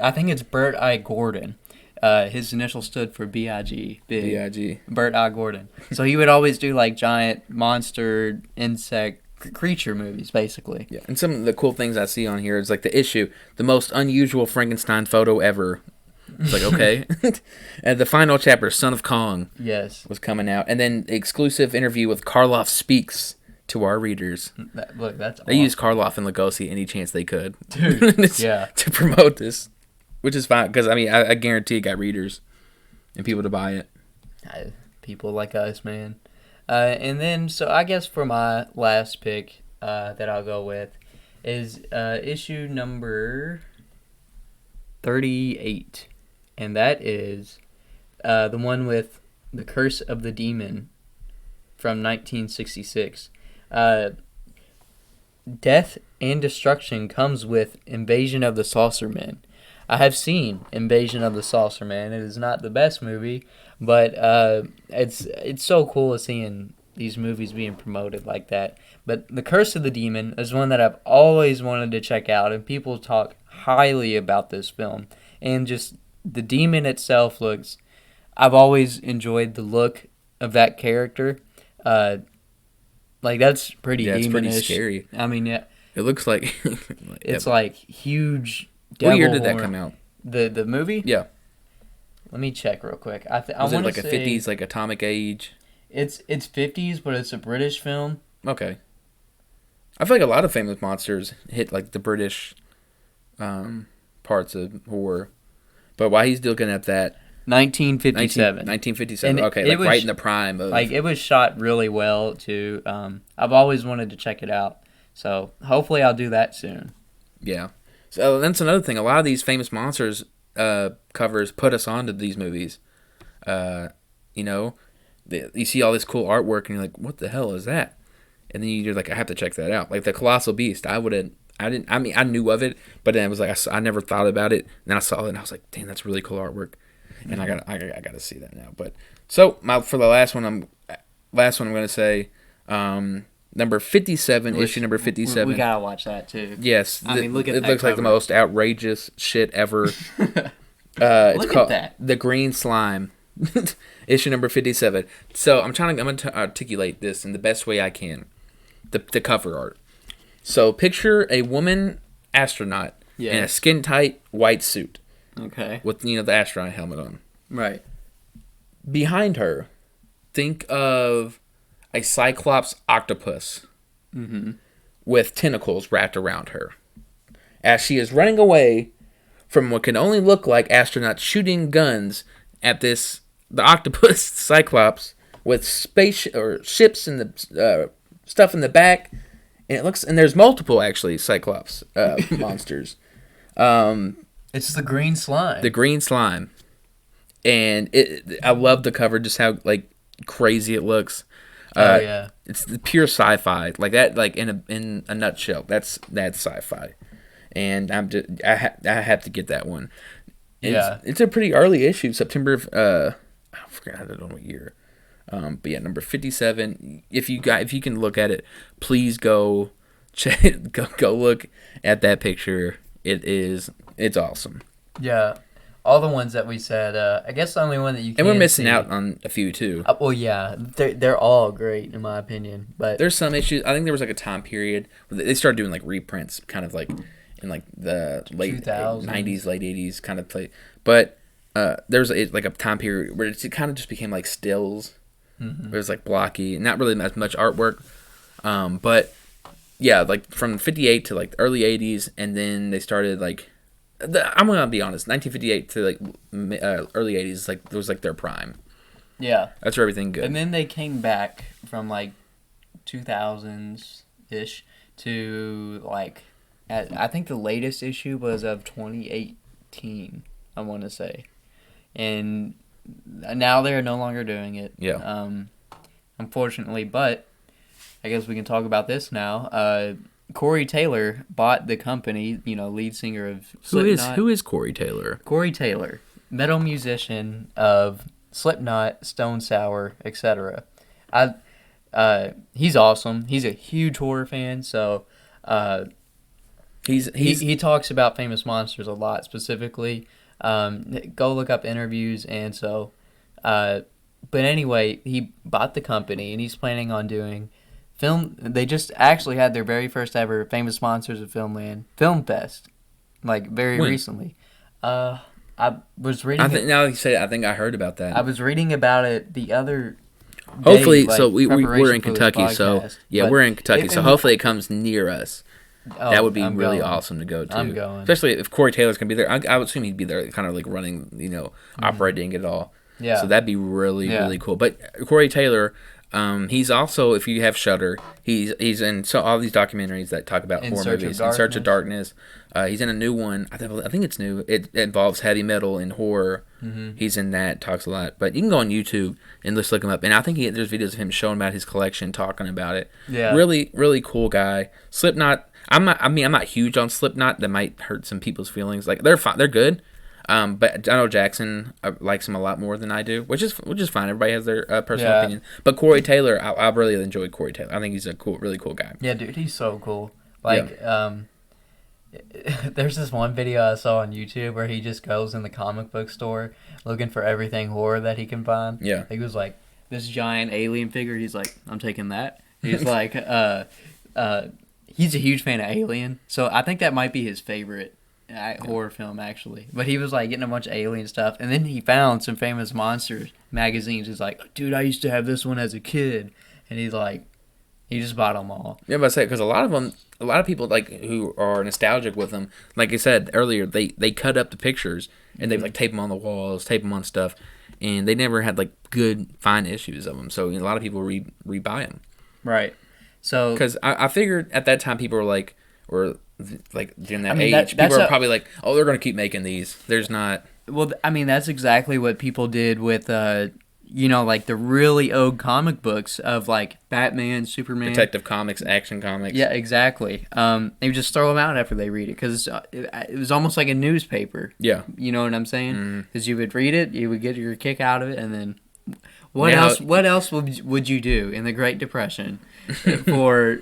I think it's Bert I. Gordon. His initial stood for B.I.G. B.I.G. Bert I. Gordon. So he would always do like giant monster, insect, creature movies, basically. Yeah, and some of the cool things I see on here is like the issue, the most unusual Frankenstein photo ever. It's like, okay. And the final chapter, Son of Kong, was coming out. And then exclusive interview with Karloff Speaks to our readers. Look, that's They used Karloff and Lugosi any chance they could. Dude, yeah. To promote this. Which is fine, because, I mean, I guarantee it got readers and people to buy it. People like us, man. And then, so I guess for my last pick that I'll go with is issue number 38. And that is the one with The Curse of the Demon from 1966. Death and destruction comes with Invasion of the Saucermen. I have seen Invasion of the Saucermen. It is not the best movie, but it's so cool seeing these movies being promoted like that. But The Curse of the Demon is one that I've always wanted to check out, and people talk highly about this film. And just the demon itself looks... I've always enjoyed the look of that character. Like, that's pretty demonish. It's pretty scary. I mean, yeah. It looks like... it's like huge... What year did that come out? The movie? Yeah. Let me check real quick. Was it like a 50s, like Atomic Age? It's 50s, but it's a British film. Okay. I feel like a lot of famous monsters hit like the British parts of horror. But while he's looking at that... 1957. 1957. Okay, like right in the prime of... Like, it was shot really well, too. I've always wanted to check it out. So, hopefully I'll do that soon. Yeah. So that's another thing. A lot of these famous monsters covers put us onto these movies. You know, you see all this cool artwork, and you're like, "What the hell is that?" And then you're like, "I have to check that out." Like the Colossal Beast, I knew of it, but then it was like I never thought about it. And then I saw it, and I was like, "Damn, that's really cool artwork." And I got to see that now. But so for the last one, I'm gonna say. Number 57, issue number 57. We gotta watch that too. Yes. I mean, look at that. It looks like the most outrageous shit ever. It's called The Green Slime. Issue number 57. So I'm going to articulate this in the best way I can. The cover art. So picture a woman astronaut in a skin-tight white suit. Okay. With, the astronaut helmet on. Right. Behind her, think of a Cyclops octopus with tentacles wrapped around her. As she is running away from what can only look like astronauts shooting guns at the octopus Cyclops with ships and the stuff in the back, and there's multiple actually Cyclops monsters. It's the green slime. The green slime, and I love the cover, just how like crazy it looks. Yeah, it's the pure sci-fi, like that. Like in a nutshell, that's sci-fi, and I have to get that one. It's a pretty early issue, September of I forgot, I don't know what year, but yeah, number 57. If you can look at it, please go look at that picture. It's awesome. Yeah. All the ones that we said, I guess the only one that you can And we're missing see, out on a few, too. Well, yeah. They're all great, in my opinion. But there's some issues. I think there was, like, a time period where they started doing, like, reprints, kind of, like, in, like, the late 90s, late 80s kind of play. But there's, like, a time period where it kind of just became, like, stills. It was like blocky, not really as much artwork. But yeah, like from 58 to like the early 80s, and then they started like I'm gonna be honest, 1958 to like early 80s, like it was like their prime. Yeah. That's where everything good. And then they came back from like 2000s ish to like I think the latest issue was of 2018, I want to say. And now they're no longer doing it. Yeah. Unfortunately, but I guess we can talk about this now. Corey Taylor bought the company, lead singer of Slipknot. Who is Corey Taylor? Corey Taylor, metal musician of Slipknot, Stone Sour, etc. He's awesome. He's a huge horror fan, so he talks about Famous Monsters a lot specifically. Go look up interviews, and so but anyway, he bought the company and he's planning on doing film. They just actually had their very first ever Famous Monsters of Filmland Film Fest, like very recently. I was reading. Now you say it, I think I heard about that. I was reading about it the other day. Hopefully, so we're in Kentucky, so yeah, we're in Kentucky, so hopefully it comes near us. That would be really awesome to go to. I'm going, especially if Corey Taylor's gonna be there. I would assume he'd be there, kind of like running, operating it all. Yeah. So that'd be really cool. But Corey Taylor, he's also, if you have Shudder, he's in all these documentaries that talk about horror movies. In Search of Darkness. He's in a new one. I think it's new. It involves heavy metal and horror. Mm-hmm. He's in that. Talks a lot. But you can go on YouTube and just look him up. And I think there's videos of him showing about his collection, talking about it. Yeah. Really, really cool guy. Slipknot. I'm not huge on Slipknot. That might hurt some people's feelings. Like they're fine. They're good. But I know Jackson likes him a lot more than I do, which is fine. Everybody has their personal opinion. But Corey Taylor, I really enjoyed Corey Taylor. I think he's a really cool guy. Yeah, dude, he's so cool. Like, there's this one video I saw on YouTube where he just goes in the comic book store looking for everything horror that he can find. Yeah. He was like, this giant alien figure. He's like, I'm taking that. He's like, he's a huge fan of Alien, so I think that might be his favorite horror film, actually. But he was like getting a bunch of alien stuff, and then he found some Famous Monsters magazines. He's like, dude, I used to have this one as a kid, and he's like, he just bought them all. Yeah, but I say, because a lot of people like who are nostalgic with them, like I said earlier, they cut up the pictures and they like tape them on the walls, tape them on stuff, and they never had like good fine issues of them. So a lot of people rebuy them. Right. So because I figured at that time people were during that age, people are probably like, oh, they're going to keep making these. There's not. Well, I mean, that's exactly what people did with, like the really old comic books of like Batman, Superman, Detective Comics, Action Comics. Yeah, exactly. They would just throw them out after they read it because it was almost like a newspaper. Yeah. You know what I'm saying? Because you would read it, you would get your kick out of it, and then what else would you do in the Great Depression for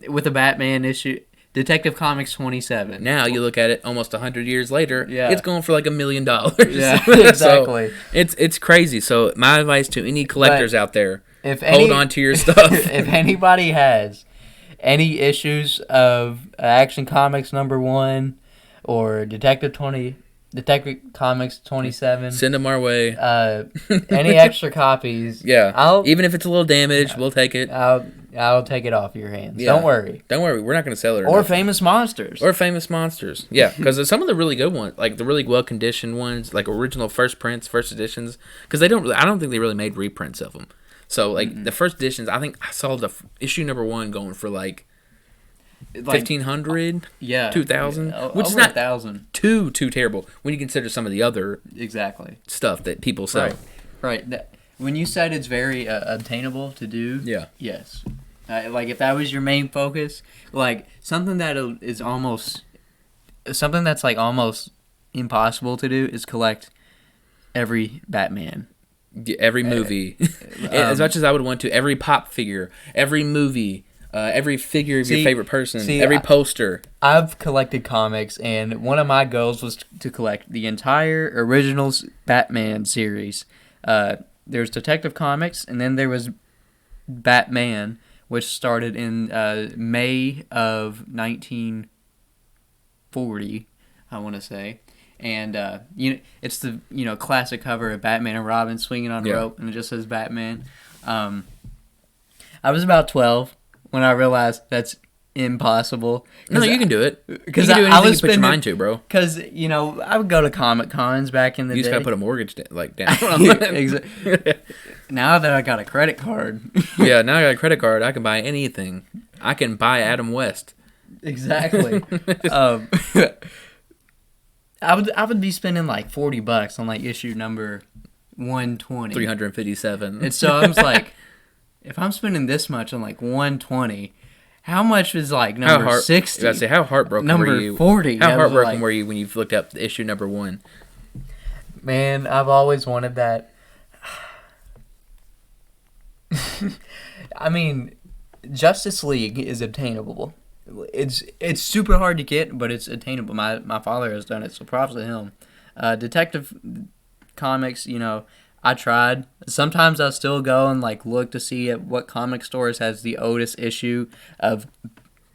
with a Batman issue? Detective Comics 27. Now you look at it almost 100 years later, it's going for like $1 million. Yeah, exactly. So it's crazy. So my advice to any collectors out there, hold on to your stuff. If anybody has any issues of Action Comics #1 or Detective Comics 27, send them our way. Any extra copies? Yeah, even if it's a little damaged, we'll take it. I'll take it off your hands. Yeah. Don't worry. We're not going to sell it. Or Famous Monsters. Yeah, because some of the really good ones, like the really well conditioned ones, like original first prints, first editions, because I don't think they really made reprints of them. So like the first editions, I think I saw the issue #1 going for like 1,500, 2,000, which is not 1,000. Too terrible when you consider some of the other stuff that people sell. Right. When you said it's very obtainable to do, yes. Like if that was your main focus, like something that's like almost impossible to do is collect every Batman. Every movie, as much as I would want to, every pop figure, every movie, every figure of your favorite person, every poster. I've collected comics, and one of my goals was to collect the entire original Batman series. There's Detective Comics, and then there was Batman, which started in May of 1940, I want to say. and it's the classic cover of Batman and Robin swinging on a rope, and it just says Batman. I was about 12 when I realized that's impossible. No, you can do it. Because I was you put spending, your mind to, bro. Because I would go to Comic Cons back in the day. You just gotta put a mortgage down. Exactly. Now that I got a credit card. Yeah, now I got a credit card. I can buy anything. I can buy Adam West. Exactly. I would be spending like $40 on like issue number 120. 357. And so I was like, if I'm spending this much on like 120, how much is like number 60? I say, how heartbroken were you? Number 40. How heartbroken were you when you looked up issue number 1? Man, I've always wanted that. I mean, Justice League is obtainable. It's super hard to get, but it's attainable. My father has done it, so props to him. Detective Comics, I tried. Sometimes I'll still go and like look to see at what comic stores has the oldest issue of,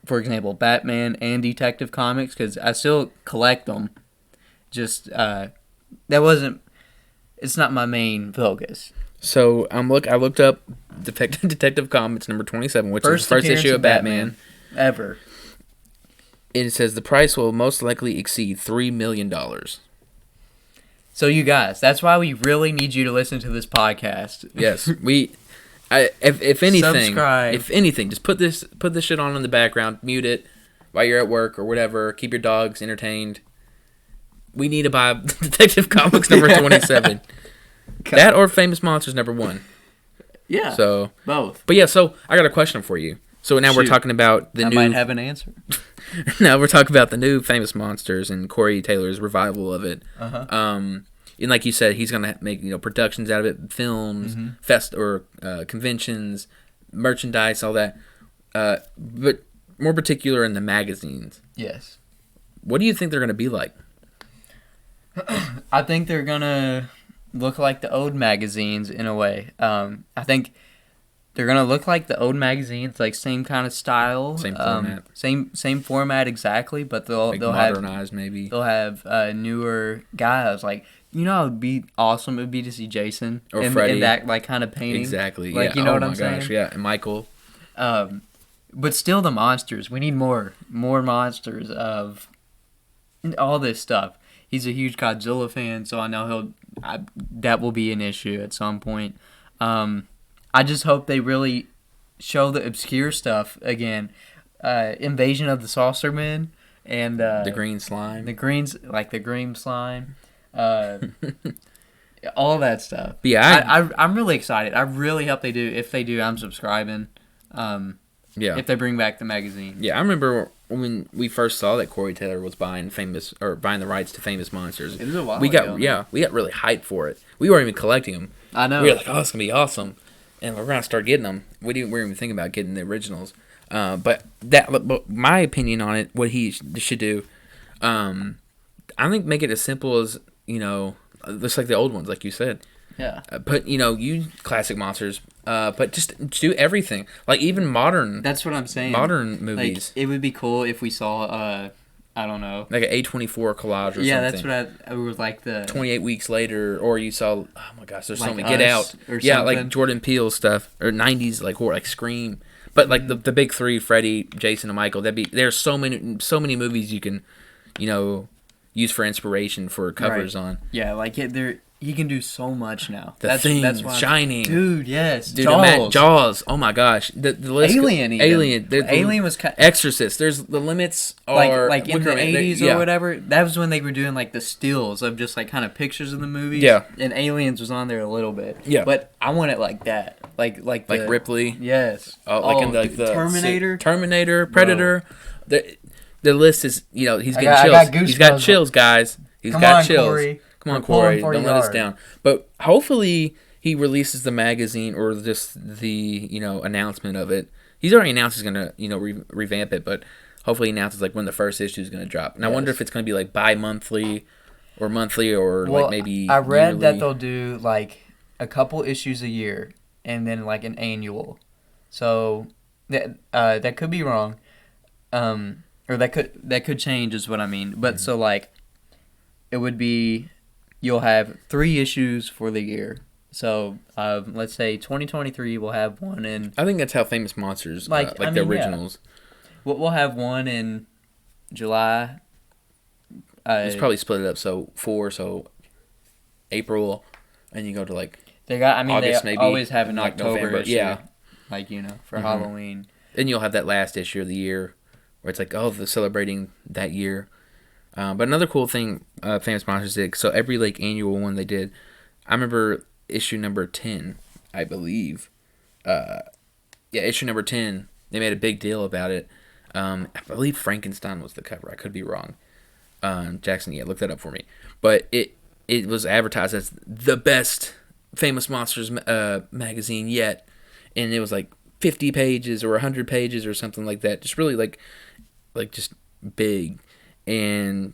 for example, Batman and Detective Comics, because I still collect them. Just it's not my main focus. So I looked up Detective Comics number 27, which is the first issue of Batman ever. It says the price will most likely exceed $3 million. So you guys, that's why we really need you to listen to this podcast. Yes, if anything, subscribe. If anything, just put this shit on in the background, mute it while you're at work or whatever. Keep your dogs entertained. We need to buy Detective Comics number 27. That or Famous Monsters number 1. Yeah. So both. But yeah, so I got a question for you. So now we're talking about the new. I might have an answer. Now we're talking about the new Famous Monsters and Corey Taylor's revival of it. And like you said, he's gonna make productions out of it, films, conventions, merchandise, all that. But more particular in the magazines. Yes. What do you think they're gonna be like? I think they're gonna look like the old magazines in a way. I think they're gonna look like the old magazines, like same kind of style, same format, same format exactly. But they'll modernized maybe. They'll have newer guys. Like it'd be awesome. It'd be to see Jason or in Freddy. That like kind of painting. Exactly. Like yeah. what I'm saying? Gosh, yeah, and Michael. But still, the monsters. We need more monsters of all this stuff. He's a huge Godzilla fan, so I know that will be an issue at some point. I just hope they really show the obscure stuff again. Invasion of the Saucermen and the green slime. The green slime. All that stuff. But yeah, I'm really excited. I really hope they do. If they do, I'm subscribing. If they bring back the magazine. Yeah, I remember when we first saw that Corey Taylor was buying the rights to Famous Monsters. It was a while ago. We got really hyped for it. We weren't even collecting them. I know. We were like, oh, it's gonna be awesome, and we're gonna start getting them. We weren't even thinking about getting the originals. But my opinion on it, what he should do, I think make it as simple as just like the old ones, like you said. Yeah. Use classic monsters, but just do everything. Like even modern. That's what I'm saying. Modern movies. Like, it would be cool if we saw, I don't know. Like an A24 collage or something. Yeah, that's what I was like the... 28 weeks later, or you saw, oh my gosh, there's like so many. Get Out. Yeah, something. Like Jordan Peele stuff. Or 90s, like horror, like Scream. But like the big three, Freddy, Jason, and Michael, there's so many movies you can, use for inspiration for covers on. Yeah, like he can do so much now. That's why Shining. Dude, yes. Dude, Jaws. Oh my gosh. The list. Alien was Exorcist. There's the limits are like in the 80s or whatever. That was when they were doing like the stills of just like kind of pictures of the movies. Yeah. And Aliens was on there a little bit. Yeah. But I want it like that. Like Ripley. Yes. In the Terminator. Predator. The list is he's getting chills. He's got chills, guys. He's got chills. Corey. Come on, Corey. Don't let us down. But hopefully he releases the magazine or just the announcement of it. He's already announced he's gonna revamp it, but hopefully he announces like when the first issue is gonna drop. And I wonder if it's gonna be like bi-monthly or monthly or like maybe. I read yearly. that they'll do like a couple issues a year and then like an annual. So that could be wrong, or that could change is what I mean. But so like. it would be you'll have 3 issues for the year. So let's say 2023 we'll have one in. I think that's how Famous Monsters, Like, the originals. Yeah. We'll have one in July. It's probably split it up. So 4, so April, and you go to like August, they maybe, always have an like October November. issue. Yeah. Like, for Halloween. Then you'll have that last issue of the year where it's like, oh, they're celebrating that year. But another cool thing Famous Monsters did, so every like annual one they did, I remember issue number 10, I believe. Issue number 10, they made a big deal about it. I believe Frankenstein was the cover. I could be wrong. Jackson, look that up for me. But it was advertised as the best Famous Monsters magazine yet. And it was like 50 pages or 100 pages or something like that. Just really like just big. And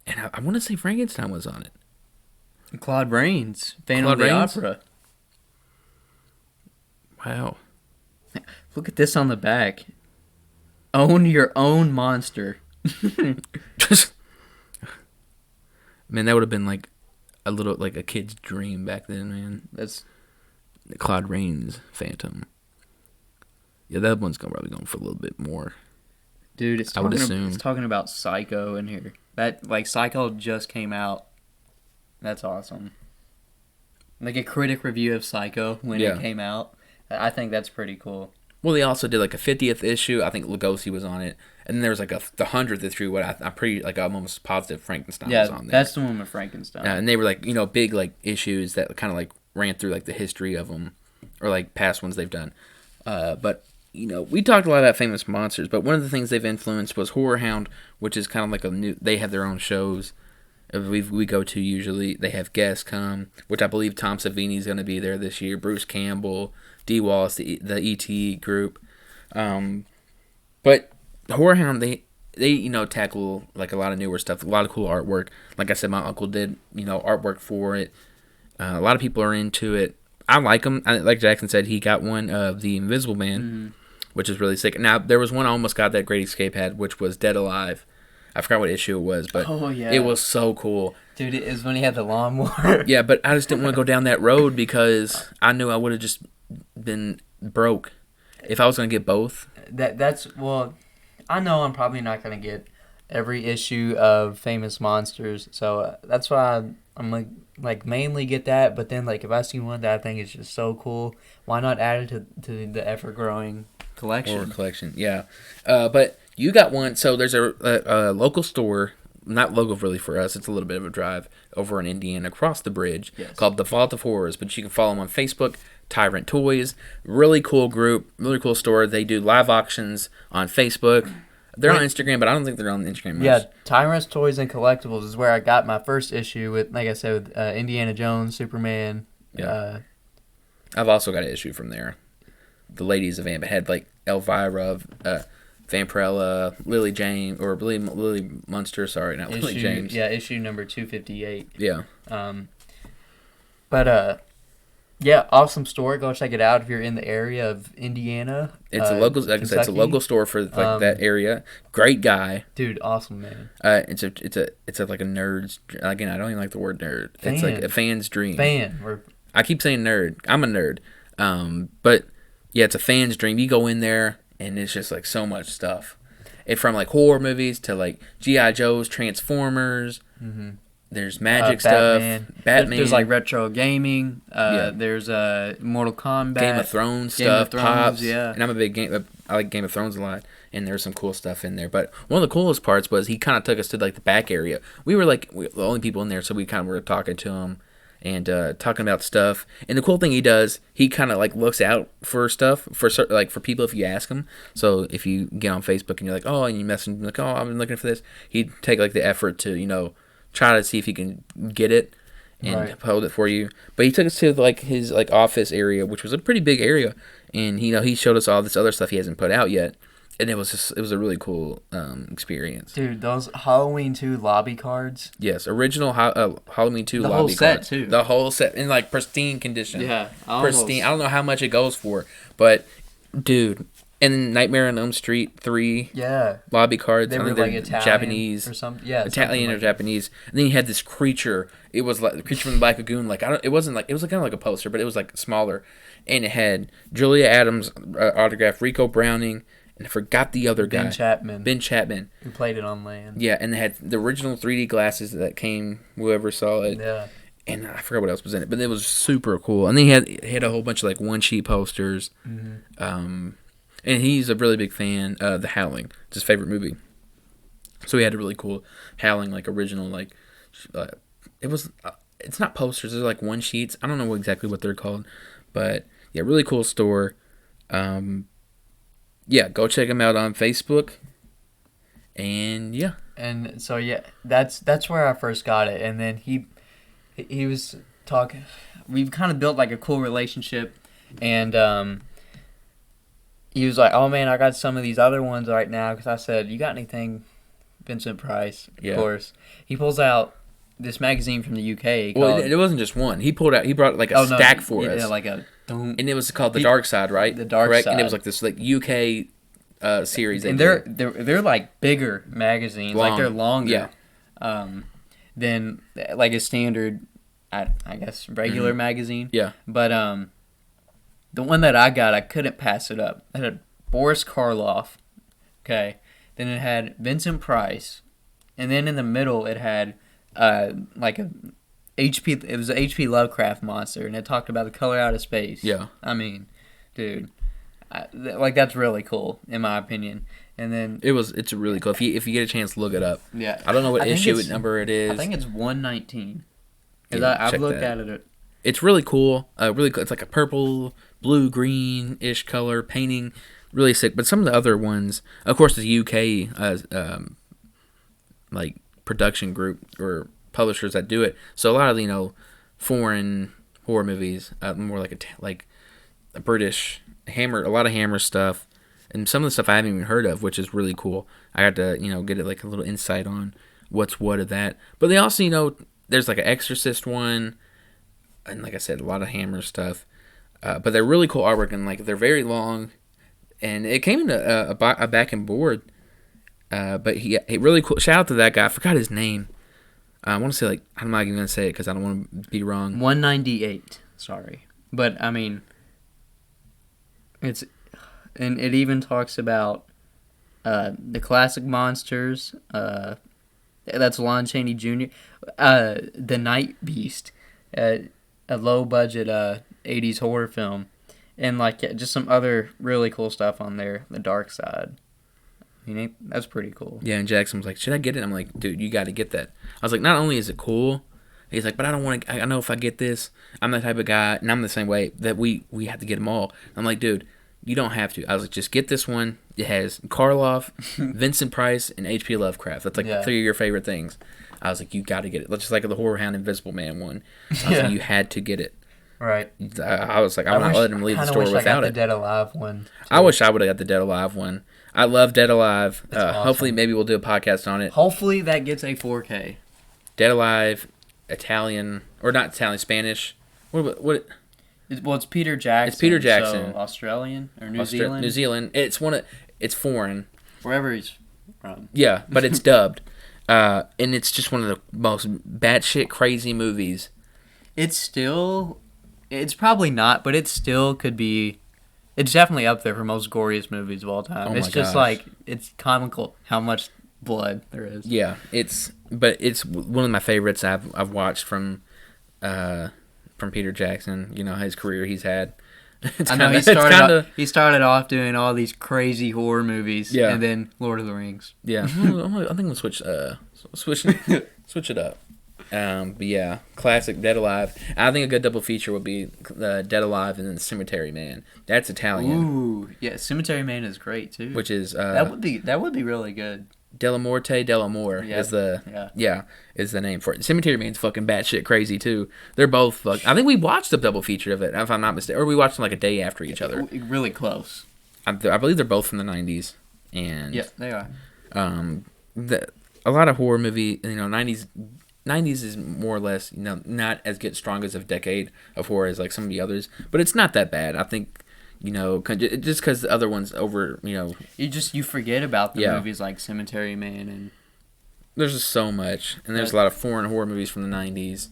I want to say Frankenstein was on it. Claude Rains, Phantom of the Opera. Wow. Look at this on the back. Own your own monster. Man, that would have been like a little like a kid's dream back then, man. That's Claude Rains Phantom. Yeah, that one's probably going for a little bit more. Dude, it's talking about Psycho in here. That Psycho just came out. That's awesome. Like a critic review of Psycho when it came out. I think that's pretty cool. Well, they also did like a 50th issue. I think Lugosi was on it, and then there was like the 100th issue. I'm pretty I'm almost positive Frankenstein was on there. That's the one with Frankenstein. And they were like big like issues that kind of like ran through like the history of them, or like past ones they've done. But we talked a lot about Famous Monsters, but one of the things they've influenced was Horror Hound, which is kind of like they have their own shows. We go to usually. They have guests come, which I believe Tom Savini's going to be there this year. Bruce Campbell, D. Wallace, the E.T. group. But Horror Hound, they tackle like a lot of newer stuff, a lot of cool artwork. Like I said, my uncle did artwork for it. A lot of people are into it. I like them. Like Jackson said, he got one of the Invisible Man, which is really sick. Now there was one I almost got that Great Escape had, which was Dead Alive. I forgot what issue it was, but it was so cool. Dude, it was when he had the lawnmower. Yeah, but I just didn't want to go down that road because I knew I would have just been broke if I was going to get both. I know I'm probably not going to get every issue of Famous Monsters, so that's why I'm like mainly get that. But then if I see one that I think is just so cool, why not add it to the ever growing collection? Yeah. But you got one. So there's a local store, not local really for us. It's a little bit of a drive over in Indiana, across the bridge, called The Vault of Horrors. But you can follow them on Facebook. Tyrant Toys, really cool group, really cool store. They do live auctions on Facebook. They're on Instagram, but I don't think they're on Instagram much. Yeah, Tyrant's Toys and Collectibles is where I got my first issue with, like I said, with Indiana Jones, Superman. Yeah. I've also got an issue from there. The ladies of Vamp had like Elvira, Vampirella, Lily James, or Lily Munster. Sorry, not Lily James. Yeah, issue number 258. Yeah. Yeah, awesome store. Go check it out if you're in the area of Indiana. It's a local, like I said, it's a local store for like that area. Great guy, dude. Awesome man. It's a like a nerd's. Again, I don't even like the word nerd. It's like a fan's dream. I keep saying nerd. I'm a nerd. But yeah, it's a fan's dream. You go in there and it's just like so much stuff. From like horror movies to like G.I. Joe's, Transformers. Mm-hmm. There's magic stuff. Batman. There's like retro gaming. There's Mortal Kombat. Game of Thrones stuff. Pops. Yeah. And I'm a big I like Game of Thrones a lot. And there's some cool stuff in there. But one of the coolest parts was he kind of took us to like the back area. We were like the only people in there, so we kind of were talking to him and talking about stuff. And the cool thing he does, he kind of like looks out for stuff for people if you ask him. So if you get on Facebook and you're like, oh, and you message him like, oh, I've been looking for this, he'd take like the effort to try to see if he can get it and hold it for you. But he took us to like his like office area, which was a pretty big area, and he showed us all this other stuff he hasn't put out yet, and it was a really cool experience. Dude, those Halloween 2 lobby cards. Yes, original Halloween 2 the lobby whole set cards. too. The whole set in like pristine condition. Yeah, pristine. I don't know how much it goes for, but dude, And then Nightmare on Elm Street 3 Yeah. lobby cards. They I were think like they're Italian Japanese or something. Yeah, Italian something or like Japanese. And then you had this creature. It was like the creature from the Black Lagoon. Like it wasn't like it was like kind of like a poster, but it was like smaller, and it had Julia Adams autograph, Rico Browning, and I forgot the other guy. Ben Chapman. Who played it on land. Yeah, and they had the original 3D glasses that came. Whoever saw it. Yeah. And I forgot what else was in it, but it was super cool. And then he had a whole bunch of like one sheet posters. Mm-hmm. And he's a really big fan of The Howling. It's his favorite movie. So he had a really cool Howling, like, original, like, it's not posters, they're like one sheets. I don't know exactly what they're called. But, yeah, really cool store. Yeah, go check him out on Facebook. And, yeah. And so, yeah, that's where I first got it. And then he was talking, we've kind of built, like, a cool relationship. And, he was like, "Oh man, I got some of these other ones right now." Because I said, "You got anything, Vincent Price?" Of course. He pulls out this magazine from the UK. Well, it wasn't just one. He brought like a stack for us. Yeah, like a. And it was called The Dark Side, right? The Dark Side. And it was like this like UK series. And they're like bigger magazines. Like they're longer. Yeah. Than like a standard, I guess, regular magazine. Yeah. But the one that I got, I couldn't pass it up. It had Boris Karloff, okay. Then it had Vincent Price, and then in the middle it had like a HP. It was an HP Lovecraft monster, and it talked about the color out of space. Yeah. I mean, dude, like that's really cool in my opinion. And then it's really cool. If you get a chance, look it up. Yeah. I don't know what issue number it is. I think it's 119. Because Yeah, I've check looked that. at it. It's really cool. Really cool. It's like a purple, blue, green-ish color painting. Really sick. But some of the other ones, of course, the UK like production group or publishers that do it. So a lot of foreign horror movies, more like a British Hammer, a lot of Hammer stuff, and some of the stuff I haven't even heard of, which is really cool. I got to get it like a little insight on what's what of that. But they also there's like an Exorcist one. And like I said, a lot of Hammer stuff. But they're really cool artwork, and like they're very long. And it came in a back and board. But he really cool. Shout out to that guy. I forgot his name. I want to say I'm not even going to say it because I don't want to be wrong. 198. Sorry. But I mean, and it even talks about the classic monsters. That's Lon Chaney Jr. The Night Beast. A low-budget 80s horror film. And, just some other really cool stuff on there. The Dark Side. That's pretty cool. Yeah, and Jackson was like, should I get it? I'm like, dude, you got to get that. I was like, not only is it cool, he's like, but I don't want to, I know if I get this, I'm the type of guy, and I'm the same way, that we have to get them all. I'm like, dude, you don't have to. I was like, just get this one. It has Karloff, Vincent Price, and H.P. Lovecraft. That's three of your favorite things. I was like, you got to get it. Just like the Horror Hound Invisible Man one. I was like, you had to get it. Right. I was like, I'm not letting him leave the store without I got it. the Dead Alive one. Too. I wish I would have got the Dead Alive one. I love Dead Alive. Awesome. Hopefully, maybe we'll do a podcast on it. Hopefully, that gets a 4K. Dead Alive, Italian, or not Italian, Spanish. What? It's Peter Jackson. It's Peter Jackson. So Australian or New Zealand? New Zealand. It's foreign. Wherever he's from. Yeah, but it's dubbed. And it's just one of the most batshit crazy movies. It's probably not, but it still could be. It's definitely up there for most goriest movies of all time. It's just it's comical how much blood there is. Yeah, it's one of my favorites I've watched from Peter Jackson. His career he's had. I know he started off doing all these crazy horror movies, and then Lord of the Rings. Yeah, I think we'll switch it up. But yeah, classic Dead Alive. I think a good double feature would be Dead Alive and then Cemetery Man. That's Italian. Ooh, yeah, Cemetery Man is great too. Which is that would be really good. Della Morte, Delamore is the name for it. Cemetery Man's fucking batshit crazy too. They're both I think we watched a double feature of it, if I'm not mistaken, or we watched them like a day after each other. Really close. I believe they're both from the 90s, and yeah, they are. A lot of horror movie, 90s is more or less, not as strong as a decade of horror as like some of the others, but it's not that bad. I think, You know, just because the other ones over, You forget about the Yeah. movies like Cemetery Man and there's just so much. And there's a lot of foreign horror movies from the 90s.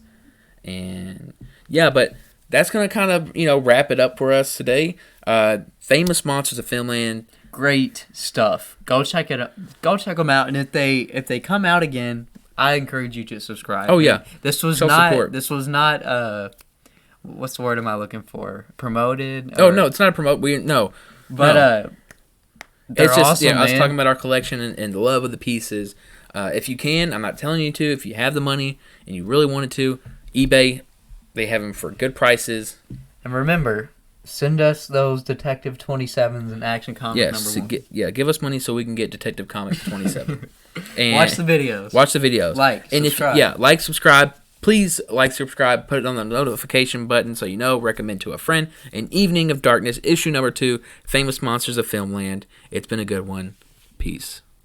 And, yeah, but that's going to kind of, wrap it up for us today. Famous Monsters of Filmland. great stuff. Go check it out. Go check them out. And if they come out again, I encourage you to subscribe. Oh, yeah. This was Self-support. not what's the word am I looking for? Promoted? Oh, no, it's not a promote. No. But no. they're It's just, awesome, I was man. talking about our collection and the love of the pieces. If you can, I'm not telling you to. If you have the money and you really wanted to, eBay, they have them for good prices. And remember, send us those Detective 27s and Action Comic Yes, number 1. give us money so we can get Detective Comics 27. And Watch the videos. Watch the videos. Subscribe. Subscribe. Please subscribe, put it on the notification button so you know, recommend to a friend. An Evening of Darkness, issue number 2, Famous Monsters of Filmland. It's been a good one. Peace.